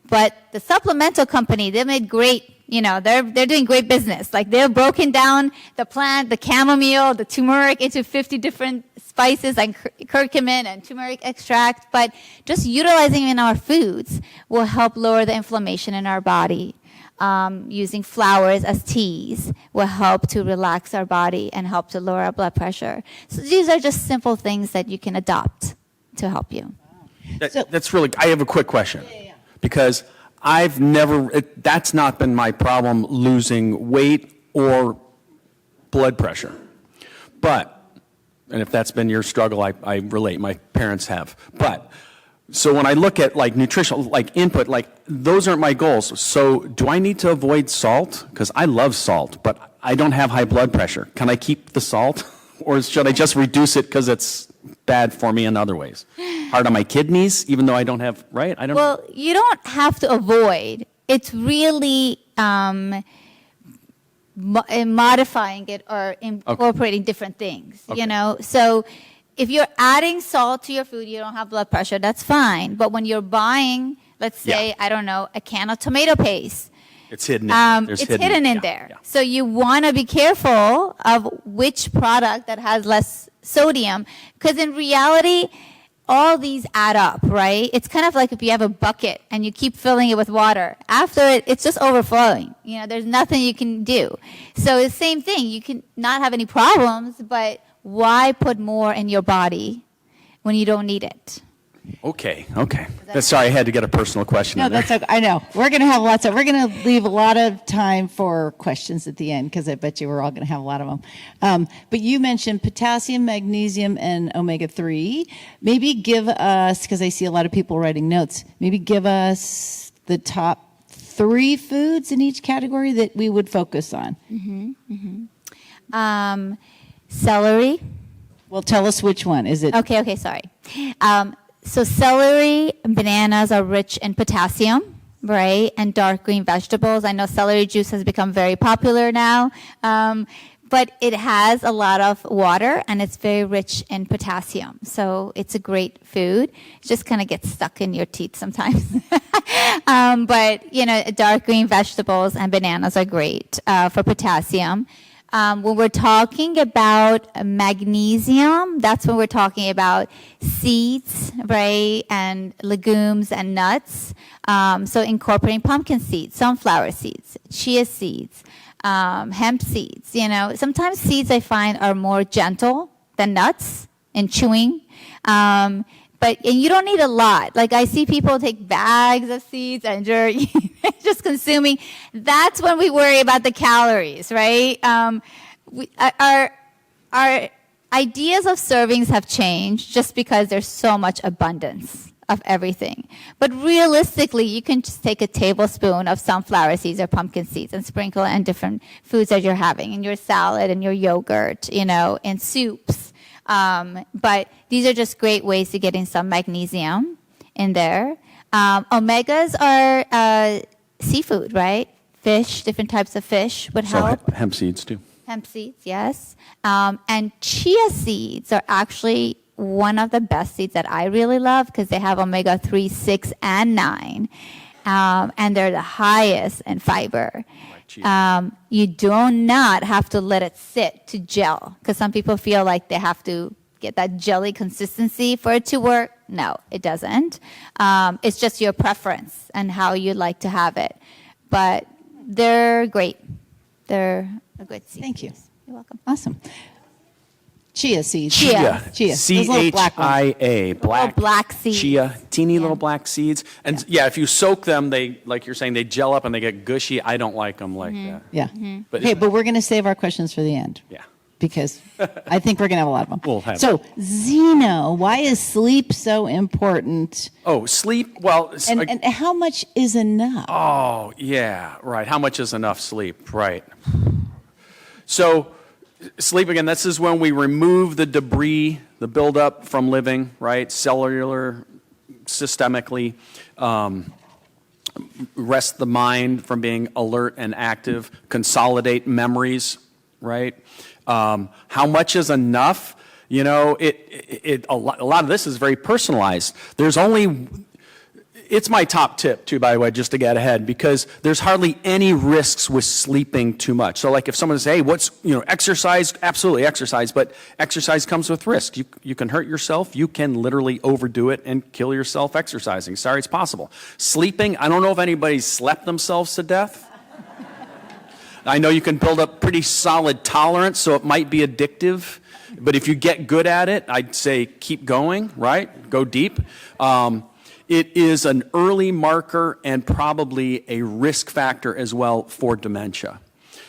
But the supplemental company, they made great, they're doing great business. Like they've broken down the plant, the chamomile, the turmeric into 50 different spices and curcumin and turmeric extract. But just utilizing in our foods will help lower the inflammation in our body. Using flowers as teas will help to relax our body and help to lower our blood pressure. So these are just simple things that you can adopt to help you. That's really, I have a quick question. Because that's not been my problem, losing weight or blood pressure. But, and if that's been your struggle, I relate, my parents have. But, so when I look at like nutritional, like input, like those aren't my goals. So do I need to avoid salt? Because I love salt, but I don't have high blood pressure. Can I keep the salt? Or should I just reduce it because it's bad for me in other ways? Hard on my kidneys, even though I don't have, right? I don't. Well, you don't have to avoid. It's really modifying it or incorporating different things, So if you're adding salt to your food, you don't have blood pressure, that's fine. But when you're buying, let's say, I don't know, a can of tomato paste, it's hidden in there. It's hidden in there. Yeah. So you want to be careful of which product that has less sodium, because in reality, all these add up, right? It's kind of like if you have a bucket and you keep filling it with water. After it's just overflowing. There's nothing you can do. So it's the same thing. You can not have any problems, but why put more in your body when you don't need it? Okay. Sorry, I had to get a personal question. No, that's okay. I know. We're going to leave a lot of time for questions at the end because I bet you we're all going to have a lot of them. But you mentioned potassium, magnesium, and omega-3. Maybe give us, because I see a lot of people writing notes, maybe give us the top 3 foods in each category that we would focus on. Celery. Well, tell us which one. Is it? Okay, sorry. So celery and bananas are rich in potassium, right? And dark green vegetables. I know celery juice has become very popular now, but it has a lot of water and it's very rich in potassium. So it's a great food. It just kind of gets stuck in your teeth sometimes. But, dark green vegetables and bananas are great for potassium. When we're talking about magnesium, that's when we're talking about seeds, right, and legumes and nuts. So incorporating pumpkin seeds, sunflower seeds, chia seeds, hemp seeds. Sometimes seeds I find are more gentle than nuts in chewing. And you don't need a lot. Like I see people take bags of seeds and just consuming. That's when we worry about the calories, right? Our ideas of servings have changed just because there's so much abundance of everything. But realistically, you can just take a tablespoon of sunflower seeds or pumpkin seeds and sprinkle it in different foods that you're having, in your salad, in your yogurt, in soups. But these are just great ways to get in some magnesium in there. Omegas are seafood, right? Fish, different types of fish would help. Hemp seeds too. Hemp seeds, yes. And chia seeds are actually one of the best seeds that I really love because they have omega-3, 6, and 9. And they're the highest in fiber. You do not have to let it sit to gel because some people feel like they have to get that jelly consistency for it to work. No, it doesn't. It's just your preference and how you like to have it. But they're great. They're a good seed. Thank you. You're welcome. Awesome. Chia seeds. Chia. Those little black ones. C-H-I-A. Little black seeds. Chia, teeny Yeah. little black seeds. And yeah, if you soak them, they, like you're saying, they gel up and they get gushy. I don't like them like that. Yeah. But- Okay, but we're going to save our questions for the end. Yeah. Because I think we're going to have a lot of them. We'll have so, Zeno, why is sleep so important? Oh, sleep. Well, And how much is enough? oh, yeah, right. How much is enough sleep? Right. So, sleep, again, this is when we remove the debris, the buildup from living, right? Cellular, systemically. Rest the mind from being alert and active. Consolidate memories, right? How much is enough? You know, a lot of this is very personalized. It's my top tip, too, by the way, just to get ahead, because there's hardly any risks with sleeping too much. So, like, if someone says, hey, exercise, absolutely exercise, but exercise comes with risk. You can hurt yourself. You can literally overdo it and kill yourself exercising. Sorry, it's possible. Sleeping, I don't know if anybody's slept themselves to death. I know you can build up pretty solid tolerance, so it might be addictive. But if you get good at it, I'd say keep going, right? Go deep. It is an early marker and probably a risk factor as well for dementia.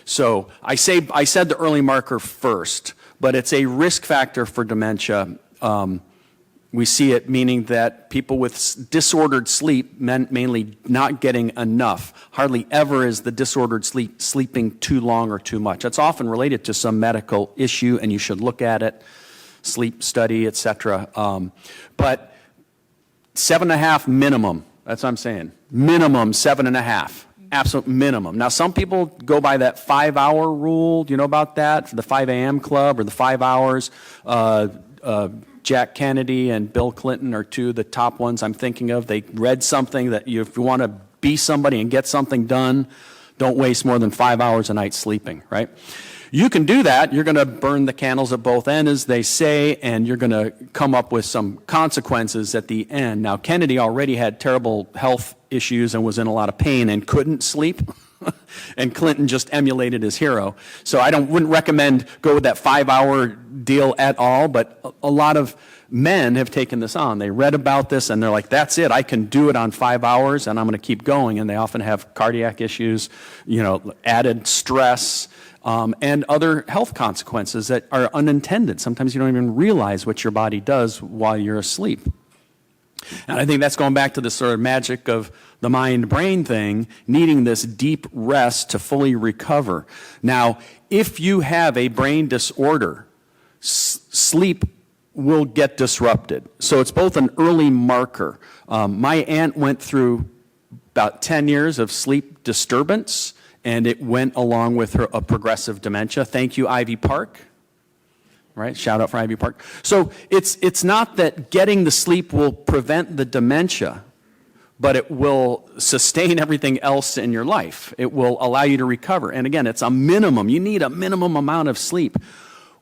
So I said the early marker first, but it's a risk factor for dementia. We see it meaning that people with disordered sleep, mainly not getting enough, hardly ever is the disordered sleep sleeping too long or too much. That's often related to some medical issue, and you should look at it, sleep study, etc. But 7.5 minimum, that's what I'm saying. Minimum 7.5, absolute minimum. Now, some people go by that 5-hour rule. Do you know about that? For the 5 a.m. club or the 5 hours. Jack Kennedy and Bill Clinton are two of the top ones I'm thinking of. They read something that if you want to be somebody and get something done, don't waste more than 5 hours a night sleeping, right? You can do that. You're going to burn the candles at both ends, as they say, and you're going to come up with some consequences at the end. Now, Kennedy already had terrible health issues and was in a lot of pain and couldn't sleep. And Clinton just emulated his hero. So I wouldn't recommend go with that 5-hour deal at all, but a lot of men have taken this on. They read about this and they're like, that's it, I can do it on 5 hours and I'm going to keep going. And they often have cardiac issues, added stress, and other health consequences that are unintended. Sometimes you don't even realize what your body does while you're asleep. And I think that's going back to the sort of magic of the mind-brain thing, needing this deep rest to fully recover. Now, if you have a brain disorder, sleep will get disrupted. So it's both an early marker. My aunt went through about 10 years of sleep disturbance, and it went along with a progressive dementia. Thank you, Ivy Park. Right? Shout out for Ivy Park. So it's not that getting the sleep will prevent the dementia, but it will sustain everything else in your life. It will allow you to recover. And again, it's a minimum. You need a minimum amount of sleep.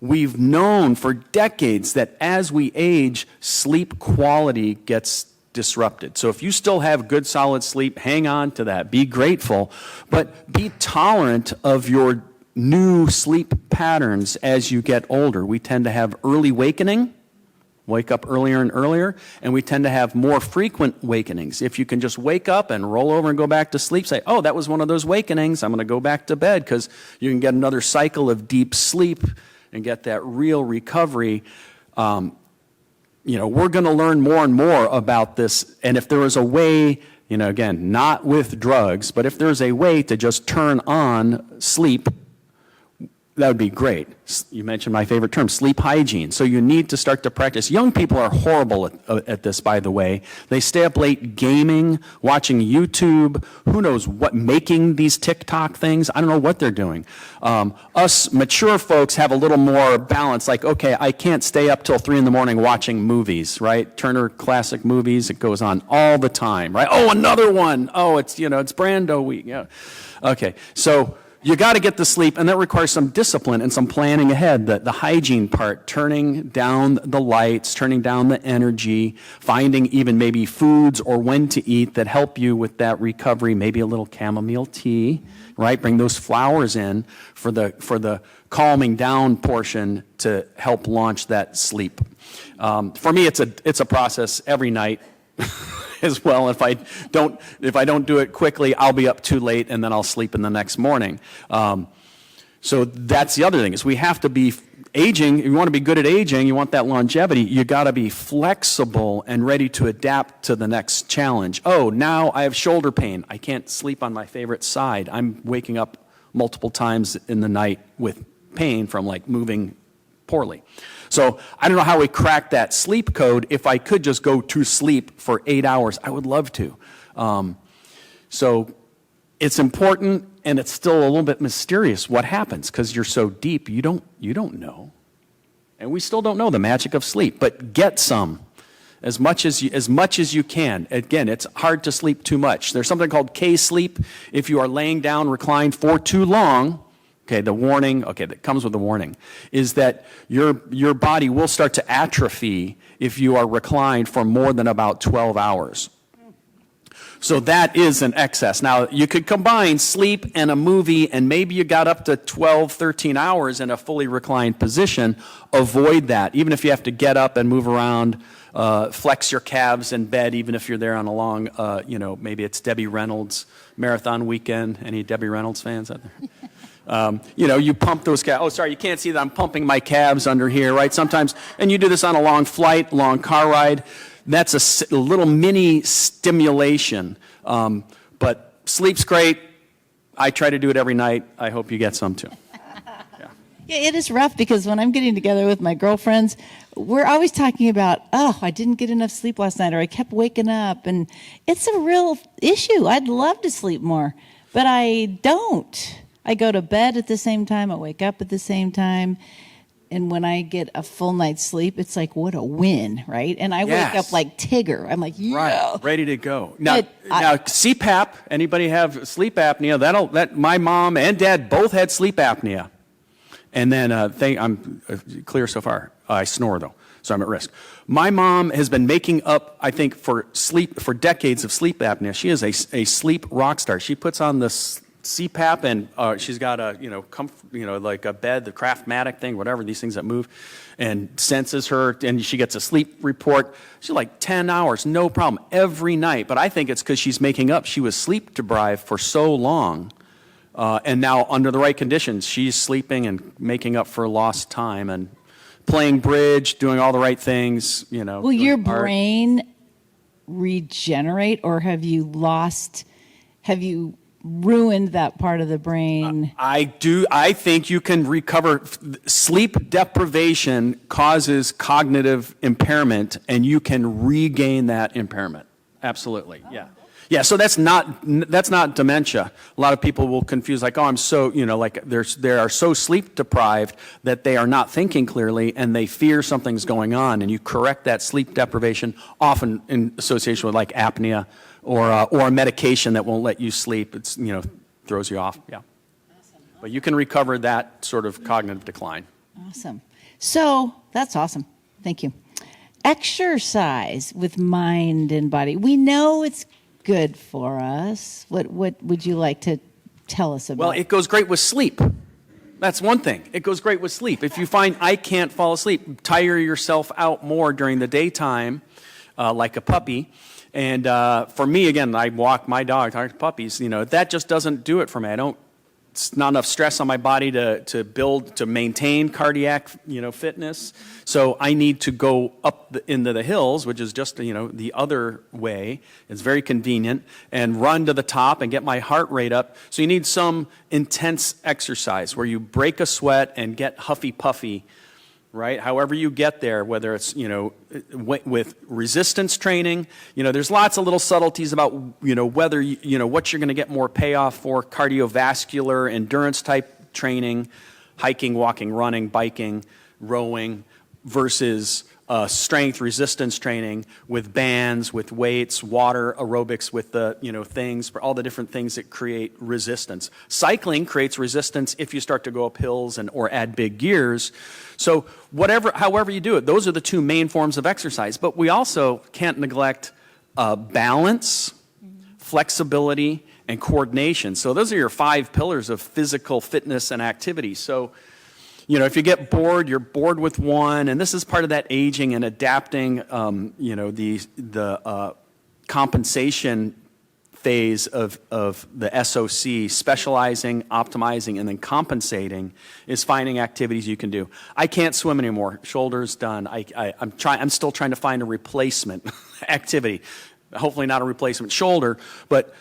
We've known for decades that as we age, sleep quality gets disrupted. So if you still have good, solid sleep, hang on to that. Be grateful, but be tolerant of your new sleep patterns as you get older. We tend to have early awakening, wake up earlier and earlier, and we tend to have more frequent awakenings. If you can just wake up and roll over and go back to sleep, say, oh, that was one of those awakenings, I'm going to go back to bed, because you can get another cycle of deep sleep and get that real recovery. We're going to learn more and more about this, and if there is a way, again, not with drugs, but if there's a way to just turn on sleep, That would be great. You mentioned my favorite term, sleep hygiene. So you need to start to practice. Young people are horrible at this, by the way. They stay up late gaming, watching YouTube, who knows what, making these TikTok things. I don't know what they're doing. Us mature folks have a little more balance. Like, okay, I can't stay up till 3 in the morning watching movies, right? Turner Classic Movies. It goes on all the time, right? Oh, another one. Oh, it's Brando week. Yeah. Okay. So you got to get the sleep, and that requires some discipline and some planning ahead. The hygiene part, turning down the lights, turning down the energy, finding even maybe foods or when to eat that help you with that recovery. Maybe a little chamomile tea, right? Bring those flowers in for the calming down portion to help launch that sleep. For me, it's a process every night. As well. If I don't do it quickly, I'll be up too late, and then I'll sleep in the next morning. So that's the other thing, is we have to be aging. If you want to be good at aging, you want that longevity, you got to be flexible and ready to adapt to the next challenge. Oh, now I have shoulder pain. I can't sleep on my favorite side. I'm waking up multiple times in the night with pain from like moving poorly. So I don't know how we crack that sleep code. If I could just go to sleep for 8 hours, I would love to. So it's important, and it's still a little bit mysterious what happens, because you're so deep, you don't know. And we still don't know the magic of sleep, but get some. As much as you can. Again, it's hard to sleep too much. There's something called K-sleep. If you are laying down reclined for too long, the warning, that comes with the warning, is that your body will start to atrophy if you are reclined for more than about 12 hours. So that is an excess. Now, you could combine sleep and a movie, and maybe you got up to 12, 13 hours in a fully reclined position. Avoid that. Even if you have to get up and move around, flex your calves in bed, even if you're there on a long, maybe it's Debbie Reynolds marathon weekend. Any Debbie Reynolds fans out there? You pump those calves. Oh, sorry, you can't see that I'm pumping my calves under here, right? Sometimes, and you do this on a long flight, long car ride. That's a little mini stimulation. But sleep's great. I try to do it every night. I hope you get some too. Yeah, it is rough, because when I'm getting together with my girlfriends, we're always talking about, oh, I didn't get enough sleep last night, or I kept waking up. And it's a real issue. I'd love to sleep more, but I don't. I go to bed at the same time. I wake up at the same time. And when I get a full night's sleep, it's like, what a win, right? And I wake up like Tigger. I'm like, yeah. Right, ready to go. Now CPAP, anybody have sleep apnea? My mom and dad both had sleep apnea. And then, I'm clear so far. I snore, though, so I'm at risk. My mom has been making up, I think, for decades of sleep apnea. She is a sleep rock star. She puts on this CPAP, and she's got like a bed, the Craftmatic thing, whatever, these things that move, and senses her, and she gets a sleep report. She's like 10 hours, no problem, every night. But I think it's because she's making up. She was sleep deprived for so long, and now under the right conditions, she's sleeping and making up for lost time and playing bridge, doing all the right things. Will your brain regenerate, or have you ruined that part of the brain? I think you can recover. Sleep deprivation causes cognitive impairment, and you can regain that impairment. Absolutely. Yeah. Yeah, so that's not dementia. A lot of people will confuse, like, oh, I'm so, they are so sleep deprived that they are not thinking clearly, and they fear something's going on, and you correct that sleep deprivation, often in association with like apnea or a medication that won't let you sleep. It's, throws you off. Yeah. Awesome. But you can recover that sort of cognitive decline. Awesome. So that's awesome. Thank you. Exercise with mind and body. We know it's good for us. What would you like to tell us about? Well, it goes great with sleep. That's one thing. It goes great with sleep. If you find I can't fall asleep, tire yourself out more during the daytime, like a puppy. And for me, again, I walk my dog, talk to puppies. That just doesn't do it for me. I don't not enough stress on my body to maintain cardiac, fitness. So I need to go up into the hills, which is just, the other way. It's very convenient, and run to the top and get my heart rate up. So you need some intense exercise where you break a sweat and get huffy puffy, right? However you get there, whether it's, with resistance training, there's lots of little subtleties about, whether, what you're going to get more payoff for: cardiovascular, endurance type training, hiking, walking, running, biking, rowing, versus strength resistance training with bands, with weights, water aerobics, with the, things, all the different things that create resistance. Cycling creates resistance if you start to go up hills or add big gears. So however you do it, those are the two main forms of exercise. But we also can't neglect balance, flexibility, and coordination. So those are your 5 pillars of physical fitness and activity. So, if you get bored, you're bored with one, and this is part of that aging and adapting, the compensation phase of the SOC, specializing, optimizing, and then compensating, is finding activities you can do. I can't swim anymore. Shoulder's done. I'm still trying to find a replacement activity. Hopefully not a replacement shoulder, but,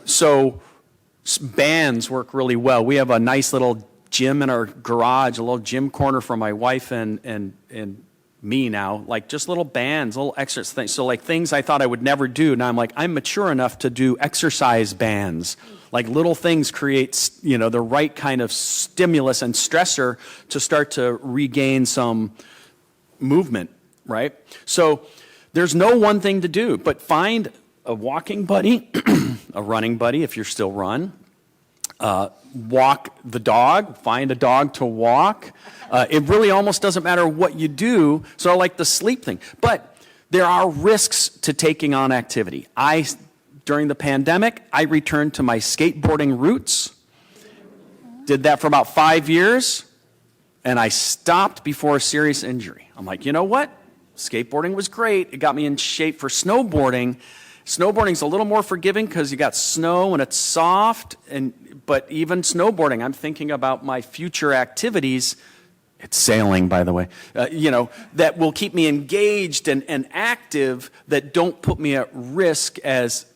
so bands work really well. We have a nice little gym in our garage, a little gym corner for my wife and me now, like just little bands, little exercise things. So like things I thought I would never do. Now I'm like, I'm mature enough to do exercise bands. Like little things create, the right kind of stimulus and stressor to start to regain some movement, right? So there's no one thing to do, but find a walking buddy, a running buddy if you're still run. Walk the dog, find a dog to walk. It really almost doesn't matter what you do, so I like the sleep thing. But there are risks to taking on activity. During the pandemic, I returned to my skateboarding roots, did that for about 5 years, and I stopped before a serious injury. I'm like, you know what? Skateboarding was great. It got me in shape for snowboarding. Snowboarding's a little more forgiving because you got snow and it's soft, but even snowboarding, I'm thinking about my future activities. It's sailing, by the way, that will keep me engaged and active, that don't put me at risk as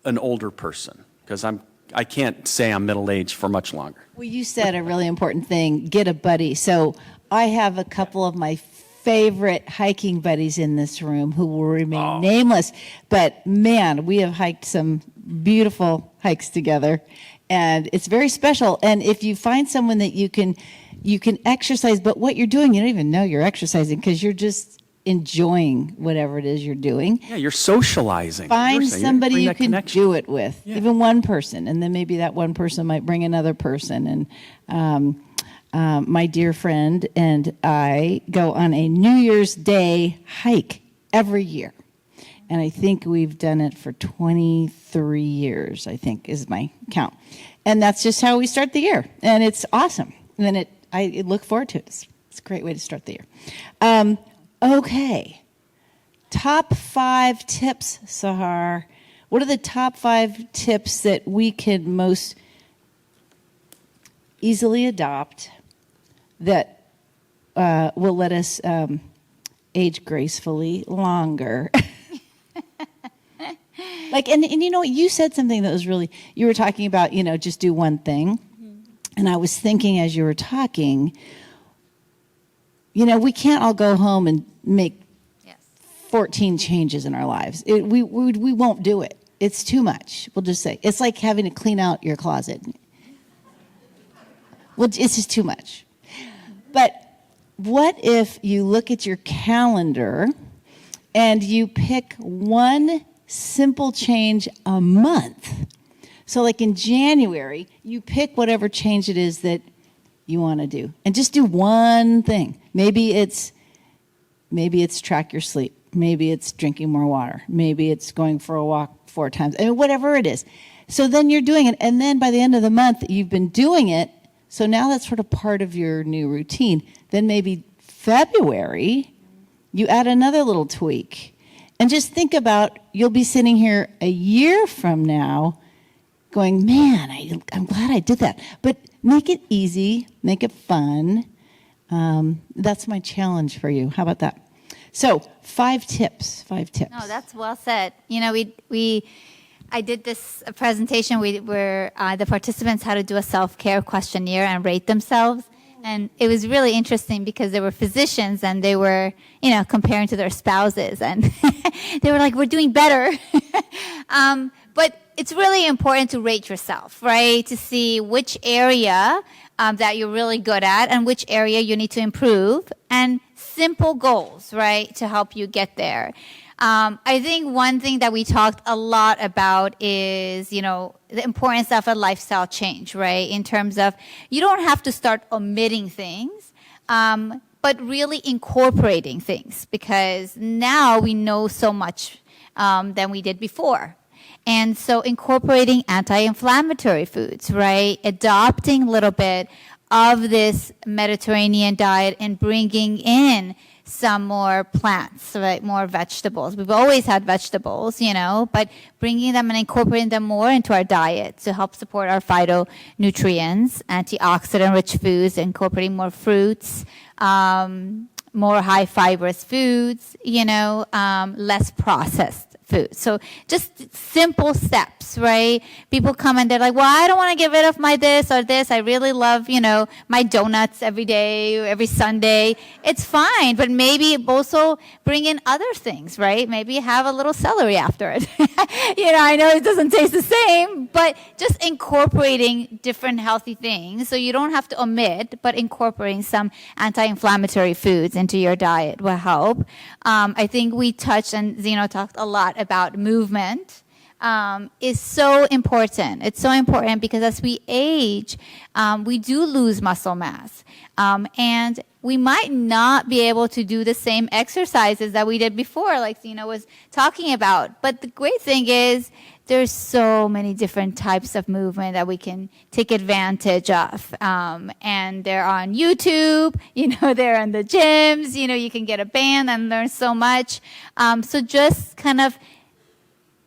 an older person, because I can't say I'm middle-aged for much longer. Well, you said a really important thing: get a buddy. So I have a couple of my favorite hiking buddies in this room who will remain nameless, but man, we have hiked some beautiful hikes together, and it's very special. And if you find someone that you can exercise, but what you're doing, you don't even know you're exercising because you're just enjoying whatever it is you're doing. Yeah, you're socializing. Find somebody you can connection. do it with, even one person, and then maybe that one person might bring another person. And my dear friend and I go on a New Year's Day hike every year. And I think we've done it for 23 years, I think is my count. And that's just how we start the year. And it's awesome. And then I look forward to it. It's a great way to start the year. Okay. Top 5 tips, Sahar. What are the top 5 tips that we can most easily adopt that will let us age gracefully longer? And you said something that was really, you were talking about, just do one thing. Mm-hmm. And I was thinking as you were talking, we can't all go home and make 14 changes in our lives. We won't do it. It's too much. We'll just say, it's like having to clean out your closet. Well, it's just too much. But what if you look at your calendar and you pick one simple change a month? So like in January, you pick whatever change it is that you want to do and just do one thing. Maybe it's track your sleep. Maybe it's drinking more water. Maybe it's going for a walk 4 times. Whatever it is. So then you're doing it. And then by the end of the month, you've been doing it. So now that's sort of part of your new routine. Then maybe February, you add another little tweak. And just think about, you'll be sitting here a year from now going, man, I'm glad I did that. But make it easy, make it fun. That's my challenge for you. How about that? So 5 tips. No, that's well said. You know, I did this presentation where the participants had to do a self-care questionnaire and rate themselves. And it was really interesting because they were physicians and they were, you know, comparing to their spouses. And they were like, we're doing better. But it's really important to rate yourself, right? To see which area that you're really good at and which area you need to improve. And simple goals, right, to help you get there. I think one thing that we talked a lot about is, you know, the importance of a lifestyle change, right? In terms of you don't have to start omitting things, but really incorporating things because now we know so much than we did before. And so incorporating anti-inflammatory foods, right? Adopting a little bit of this Mediterranean diet and bringing in some more plants, right? More vegetables. We've always had vegetables, you know, but bringing them and incorporating them more into our diet to help support our phytonutrients, antioxidant-rich foods, incorporating more fruits, more high fibrous foods, you know, less processed food. So just simple steps, right? People come and they're like, well, I don't want to get rid of my this or this. I really love, you know, my donuts every day, every Sunday. It's fine, but maybe also bring in other things, right? Maybe have a little celery after it. You know, I know it doesn't taste the same, but just incorporating different healthy things so you don't have to omit, but incorporating some anti-inflammatory foods into your diet will help. I think we touched and Zeno talked a lot about movement is so important. It's so important because as we age, we do lose muscle mass. And we might not be able to do the same exercises that we did before, like Zeno was talking about. But the great thing is there's so many different types of movement that we can take advantage of. And they're on YouTube, you know, they're in the gyms, you know, you can get a band and learn so much. So just kind of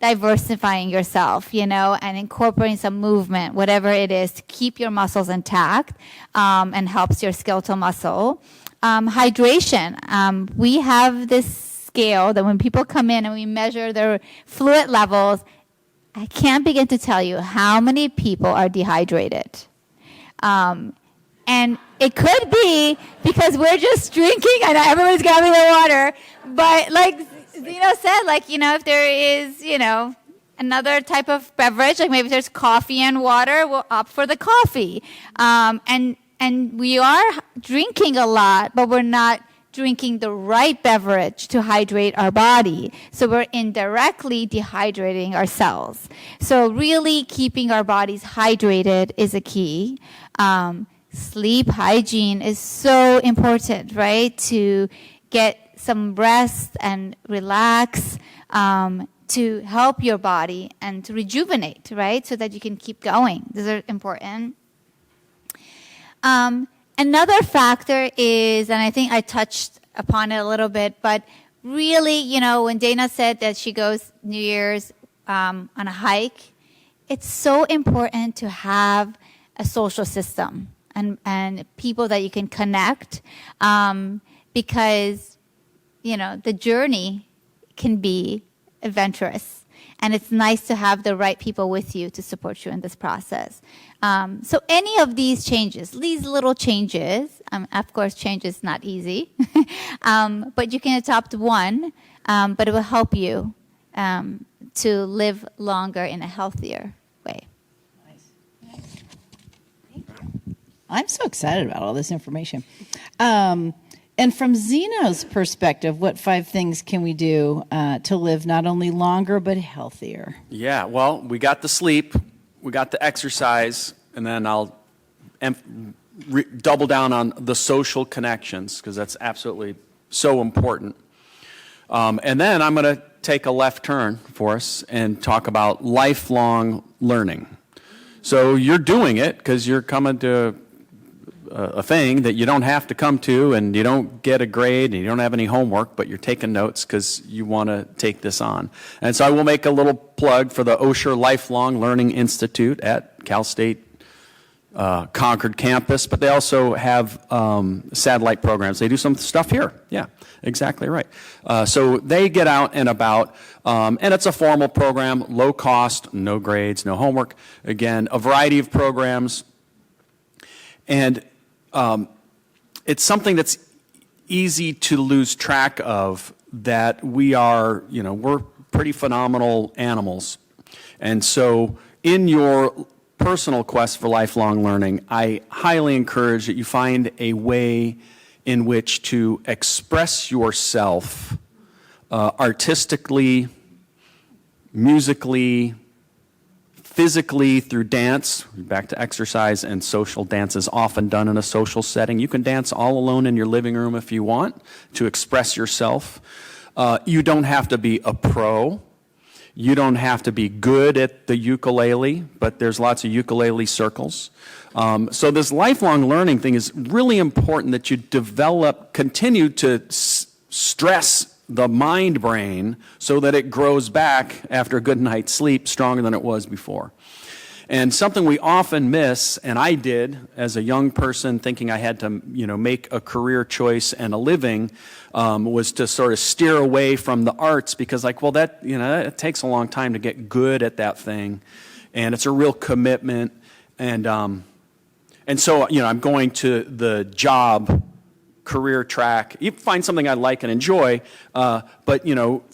diversifying yourself, you know, and incorporating some movement, whatever it is, to keep your muscles intact and helps your skeletal muscle. Hydration. We have this scale that when people come in and we measure their fluid levels, I can't begin to tell you how many people are dehydrated. And it could be because we're just drinking. I know everybody's grabbing the water, but like Zeno said, like, you know, if there is, you know, another type of beverage, like maybe there's coffee and water, we'll opt for the coffee. And we are drinking a lot, but we're not drinking the right beverage to hydrate our body. So we're indirectly dehydrating our cells. So really keeping our bodies hydrated is a key. Sleep hygiene is so important, right? To get some rest and relax, to help your body and to rejuvenate, right? So that you can keep going. These are important. Another factor is, and I think I touched upon it a little bit, but really, you know, when Dayna said that she goes New Year's on a hike, it's so important to have a social system and people that you can connect because, you know, the journey can be adventurous. And it's nice to have the right people with you to support you in this process. So any of these changes, these little changes, of course, change is not easy, but you can adopt one, but it will help you to live longer in a healthier way. Nice. I'm so excited about all this information. And from Zeno's perspective, what 5 things can we do to live not only longer but healthier? Yeah, well, we got the sleep, we got the exercise, and then I'll double down on the social connections because that's absolutely so important. And then I'm going to take a left turn for us and talk about lifelong learning. So you're doing it because you're coming to a thing that you don't have to come to, and you don't get a grade, and you don't have any homework, but you're taking notes because you want to take this on. And so I will make a little plug for the Osher Lifelong Learning Institute at Cal State Concord campus, but they also have satellite programs. They do some stuff here. Yeah, exactly right. So they get out and about, and it's a formal program, low cost, no grades, no homework. Again, a variety of programs. And it's something that's easy to lose track of, that we are, we're pretty phenomenal animals. And so in your personal quest for lifelong learning, I highly encourage that you find a way in which to express yourself artistically, musically, physically, through dance. Back to exercise and social. Dance is often done in a social setting. You can dance all alone in your living room if you want to express yourself. You don't have to be a pro. You don't have to be good at the ukulele, but there's lots of ukulele circles. So this lifelong learning thing is really important, that you continue to stress the mind brain so that it grows back after a good night's sleep stronger than it was before. And something we often miss, and I did as a young person thinking I had to, make a career choice and a living, was to sort of steer away from the arts, because it takes a long time to get good at that thing, and it's a real commitment. And so, I'm going to the job career track. You find something I like and enjoy, but,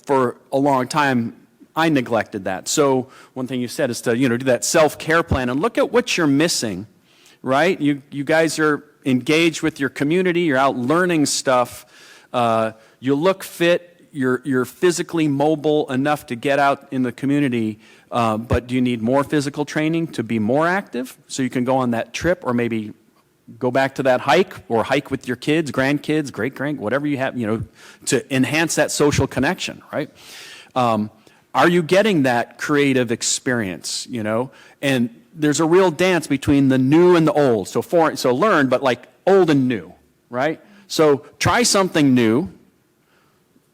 for a long time, I neglected that. So one thing you said is to, do that self-care plan and look at what you're missing, right? You guys are engaged with your community. You're out learning stuff. You look fit. You're physically mobile enough to get out in the community, but do you need more physical training to be more active so you can go on that trip, or maybe go back to that hike, or hike with your kids, grandkids, great-grand, whatever you have, to enhance that social connection, right? Are you getting that creative experience, And there's a real dance between the new and the old. So learn, but like old and new, right? So try something new,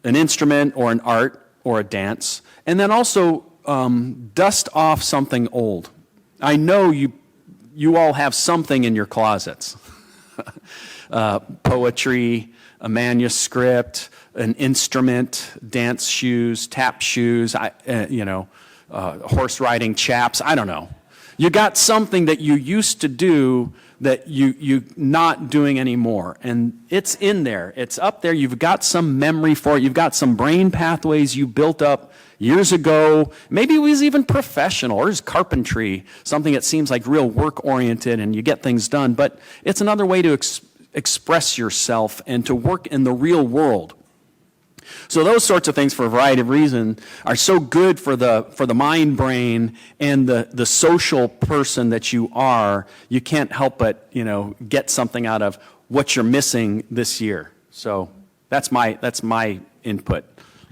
an instrument or an art or a dance, and then also dust off something old. I know you all have something in your closets. Poetry, a manuscript, an instrument, dance shoes, tap shoes, horse riding chaps, I don't know. You got something that you used to do that you not doing anymore. And it's in there. It's up there. You've got some memory for it. You've got some brain pathways you built up years ago. Maybe it was even professional, or it's carpentry, something that seems like real work-oriented and you get things done. But it's another way to express yourself and to work in the real world. So those sorts of things, for a variety of reasons, are so good for the mind brain and the social person that you are. You can't help but get something out of what you're missing this year. So that's my input.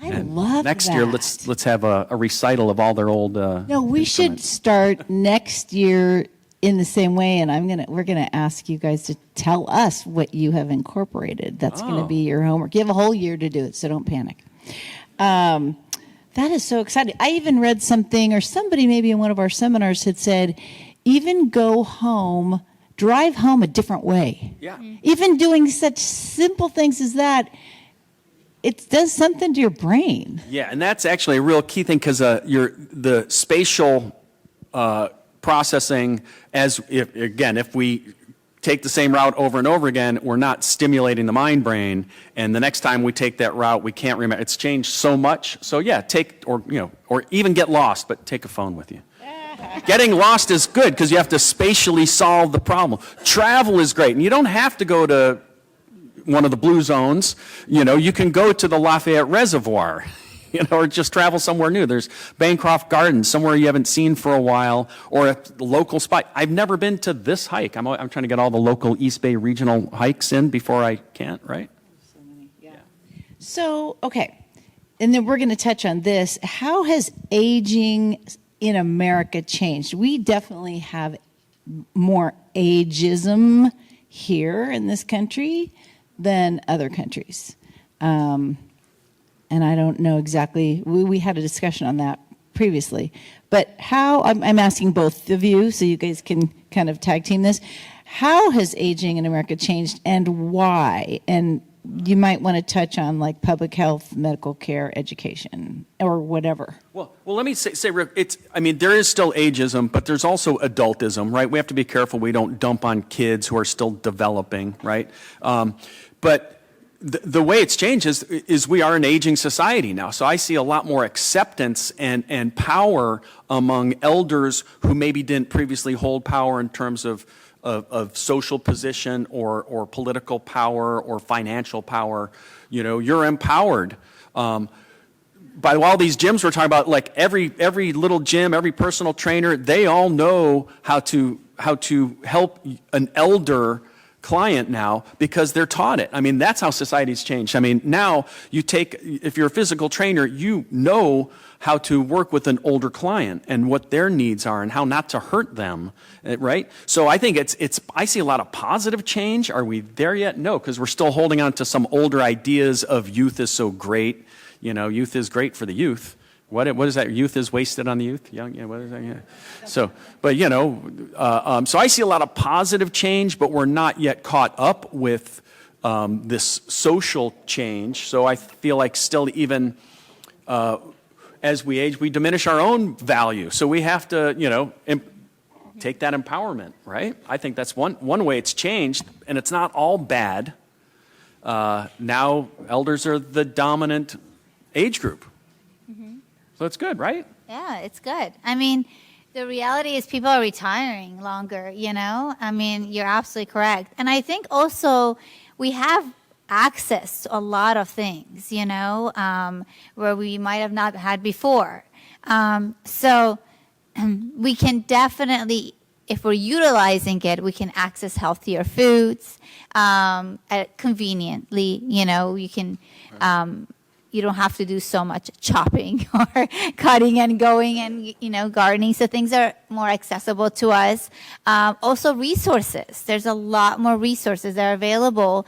I love next that. year, let's have a recital of all their old. No, we should start next year in the same way, and we're gonna ask you guys to tell us what you have incorporated. That's gonna be your homework. You have a whole year to do it, so don't panic. That is so exciting. I even read something, or somebody maybe in one of our seminars had said, even drive home a different way. Yeah. Even doing such simple things as that, it does something to your brain. Yeah, and that's actually a real key thing, because the spatial processing, if we take the same route over and over again, we're not stimulating the mind brain, and the next time we take that route, we can't remember. It's changed so much. So yeah, or even get lost, but take a phone with you. Getting lost is good because you have to spatially solve the problem. Travel is great, and you don't have to go to one of the blue zones. You can go to the Lafayette Reservoir. Or just travel somewhere new. There's Bancroft Gardens, somewhere you haven't seen for a while, or a local spot. I've never been to this hike. I'm trying to get all the local East Bay regional hikes in before I can't, right? So, okay. And then we're going to touch on this. How has aging in America changed? We definitely have more ageism here in this country than other countries. And I don't know exactly, we had a discussion on that previously. But how, I'm asking both of you so you guys can kind of tag team this. How has aging in America changed and why? And you might want to touch on like public health, medical care, education, or whatever. Well, let me say, there is still ageism, but there's also adultism, right? We have to be careful we don't dump on kids who are still developing, right? But the way it's changed is we are an aging society now. So I see a lot more acceptance and power among elders who maybe didn't previously hold power in terms of social position or political power or financial power. You know, you're empowered. By all these gyms we're talking about, like every little gym, every personal trainer, they all know how to help an elder client now because they're taught it. I mean, that's how society's changed. I mean, now if you're a physical trainer, you know how to work with an older client and what their needs are and how not to hurt them, right? So I think I see a lot of positive change. Are we there yet? No, because we're still holding on to some older ideas of youth is so great. You know, youth is great for the youth. What is that? Youth is wasted on the youth? Young, yeah, what is that? Yeah. So, but you know, so I see a lot of positive change, but we're not yet caught up with this social change. So I feel like still even as we age, we diminish our own value. So we have to, you know, take that empowerment, right? I think that's one way it's changed, and it's not all bad. Now elders are the dominant age group. So it's good, right? Yeah, it's good. I mean, the reality is people are retiring longer, you know? I mean, you're absolutely correct. And I think also we have access to a lot of things, you know, where we might have not had before. So we can definitely, if we're utilizing it, we can access healthier foods conveniently, you know, you can... you don't have to do so much chopping or cutting and going and, you know, gardening. So things are more accessible to us. Also resources. There's a lot more resources that are available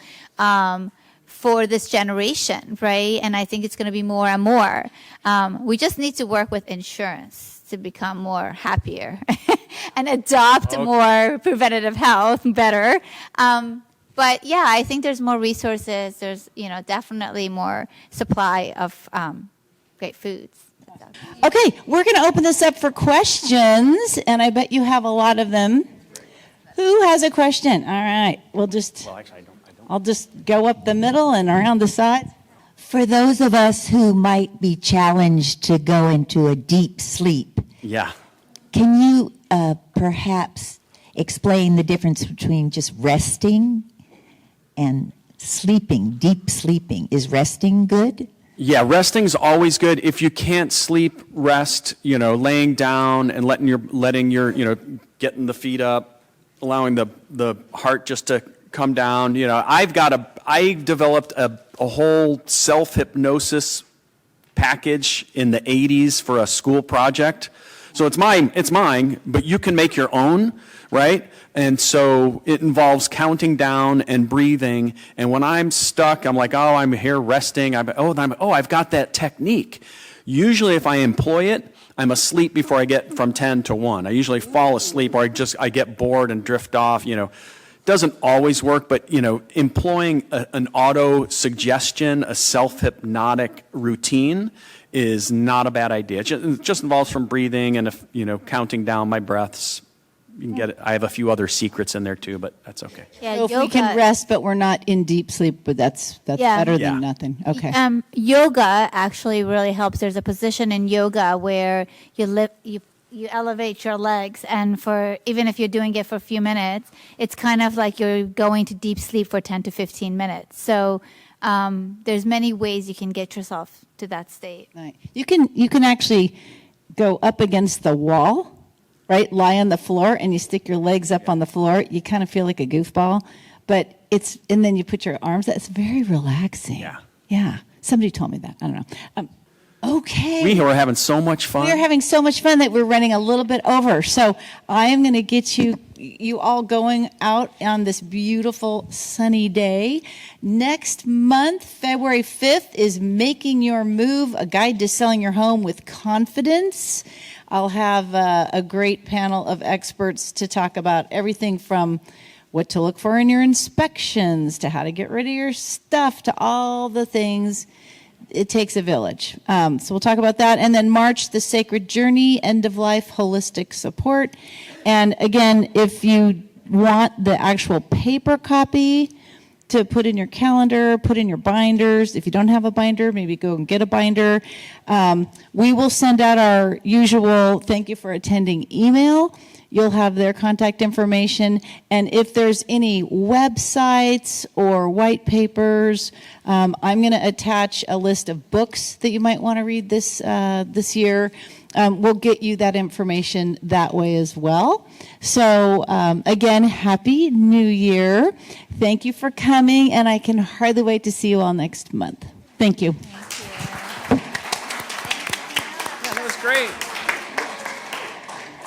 for this generation, right? And I think it's going to be more and more. We just need to work with insurance to become more happier and adopt more preventative health better. But yeah, I think there's more resources. There's, you know, definitely more supply of great foods. Okay, we're going to open this up for questions, and I bet you have a lot of them. Who has a question? All right, Well, actually, I don't. I'll just go up the middle and around the sides. For those of us who might be challenged to go into a deep sleep, Yeah. can you perhaps explain the difference between just resting and sleeping, deep sleeping? Is resting good? Yeah, resting's always good. If you can't sleep, rest, you know, laying down and letting your, you know, getting the feet up, allowing the heart just to come down. You know, I developed a whole self-hypnosis package in the 80s for a school project. So it's mine, but you can make your own, right? And so it involves counting down and breathing. And when I'm stuck, I'm like, oh, I'm here resting. I've got that technique. Usually if I employ it, I'm asleep before I get from 10 to 1. I usually fall asleep or I get bored and drift off, you know. Doesn't always work, but, you know, employing an auto-suggestion, a self-hypnotic routine is not a bad idea. It just involves from breathing and, you know, counting down my breaths. You can get it. I have a few other secrets in there too, but that's okay. Yeah, So if we can rest, but we're not in deep sleep, but that's better than nothing. Okay. Yoga actually really helps. There's a position in yoga where you elevate your legs, and even if you're doing it for a few minutes, it's kind of like you're going to deep sleep for 10 to 15 minutes. So there's many ways you can get yourself to that state. Right. You can actually go up against the wall, right? Lie on the floor and you stick your legs up on the floor. You kind of feel like a goofball, but and then you put your arms. That's very relaxing. Yeah. Yeah. Somebody told me that. I don't know. Okay. We were having so much fun. We are having so much fun that we're running a little bit over. So I am going to get you you all going out on this beautiful sunny day. Next month, February 5th, is Making Your Move, a guide to selling your home with confidence. I'll have a great panel of experts to talk about everything from what to look for in your inspections, to how to get rid of your stuff, to all the things. It takes a village. So we'll talk about that. And then March, the Sacred Journey, End of Life Holistic Support. And again, if you want the actual paper copy to put in your calendar, put in your binders. If you don't have a binder, maybe go and get a binder. We will send out our usual thank you for attending email. You'll have their contact information. And if there's any websites or white papers, I'm going to attach a list of books that you might want to read this year. We'll get you that information that way as well. So again, Happy New Year. Thank you for coming, and I can hardly wait to see you all next month. Thank you. Yeah, that was great.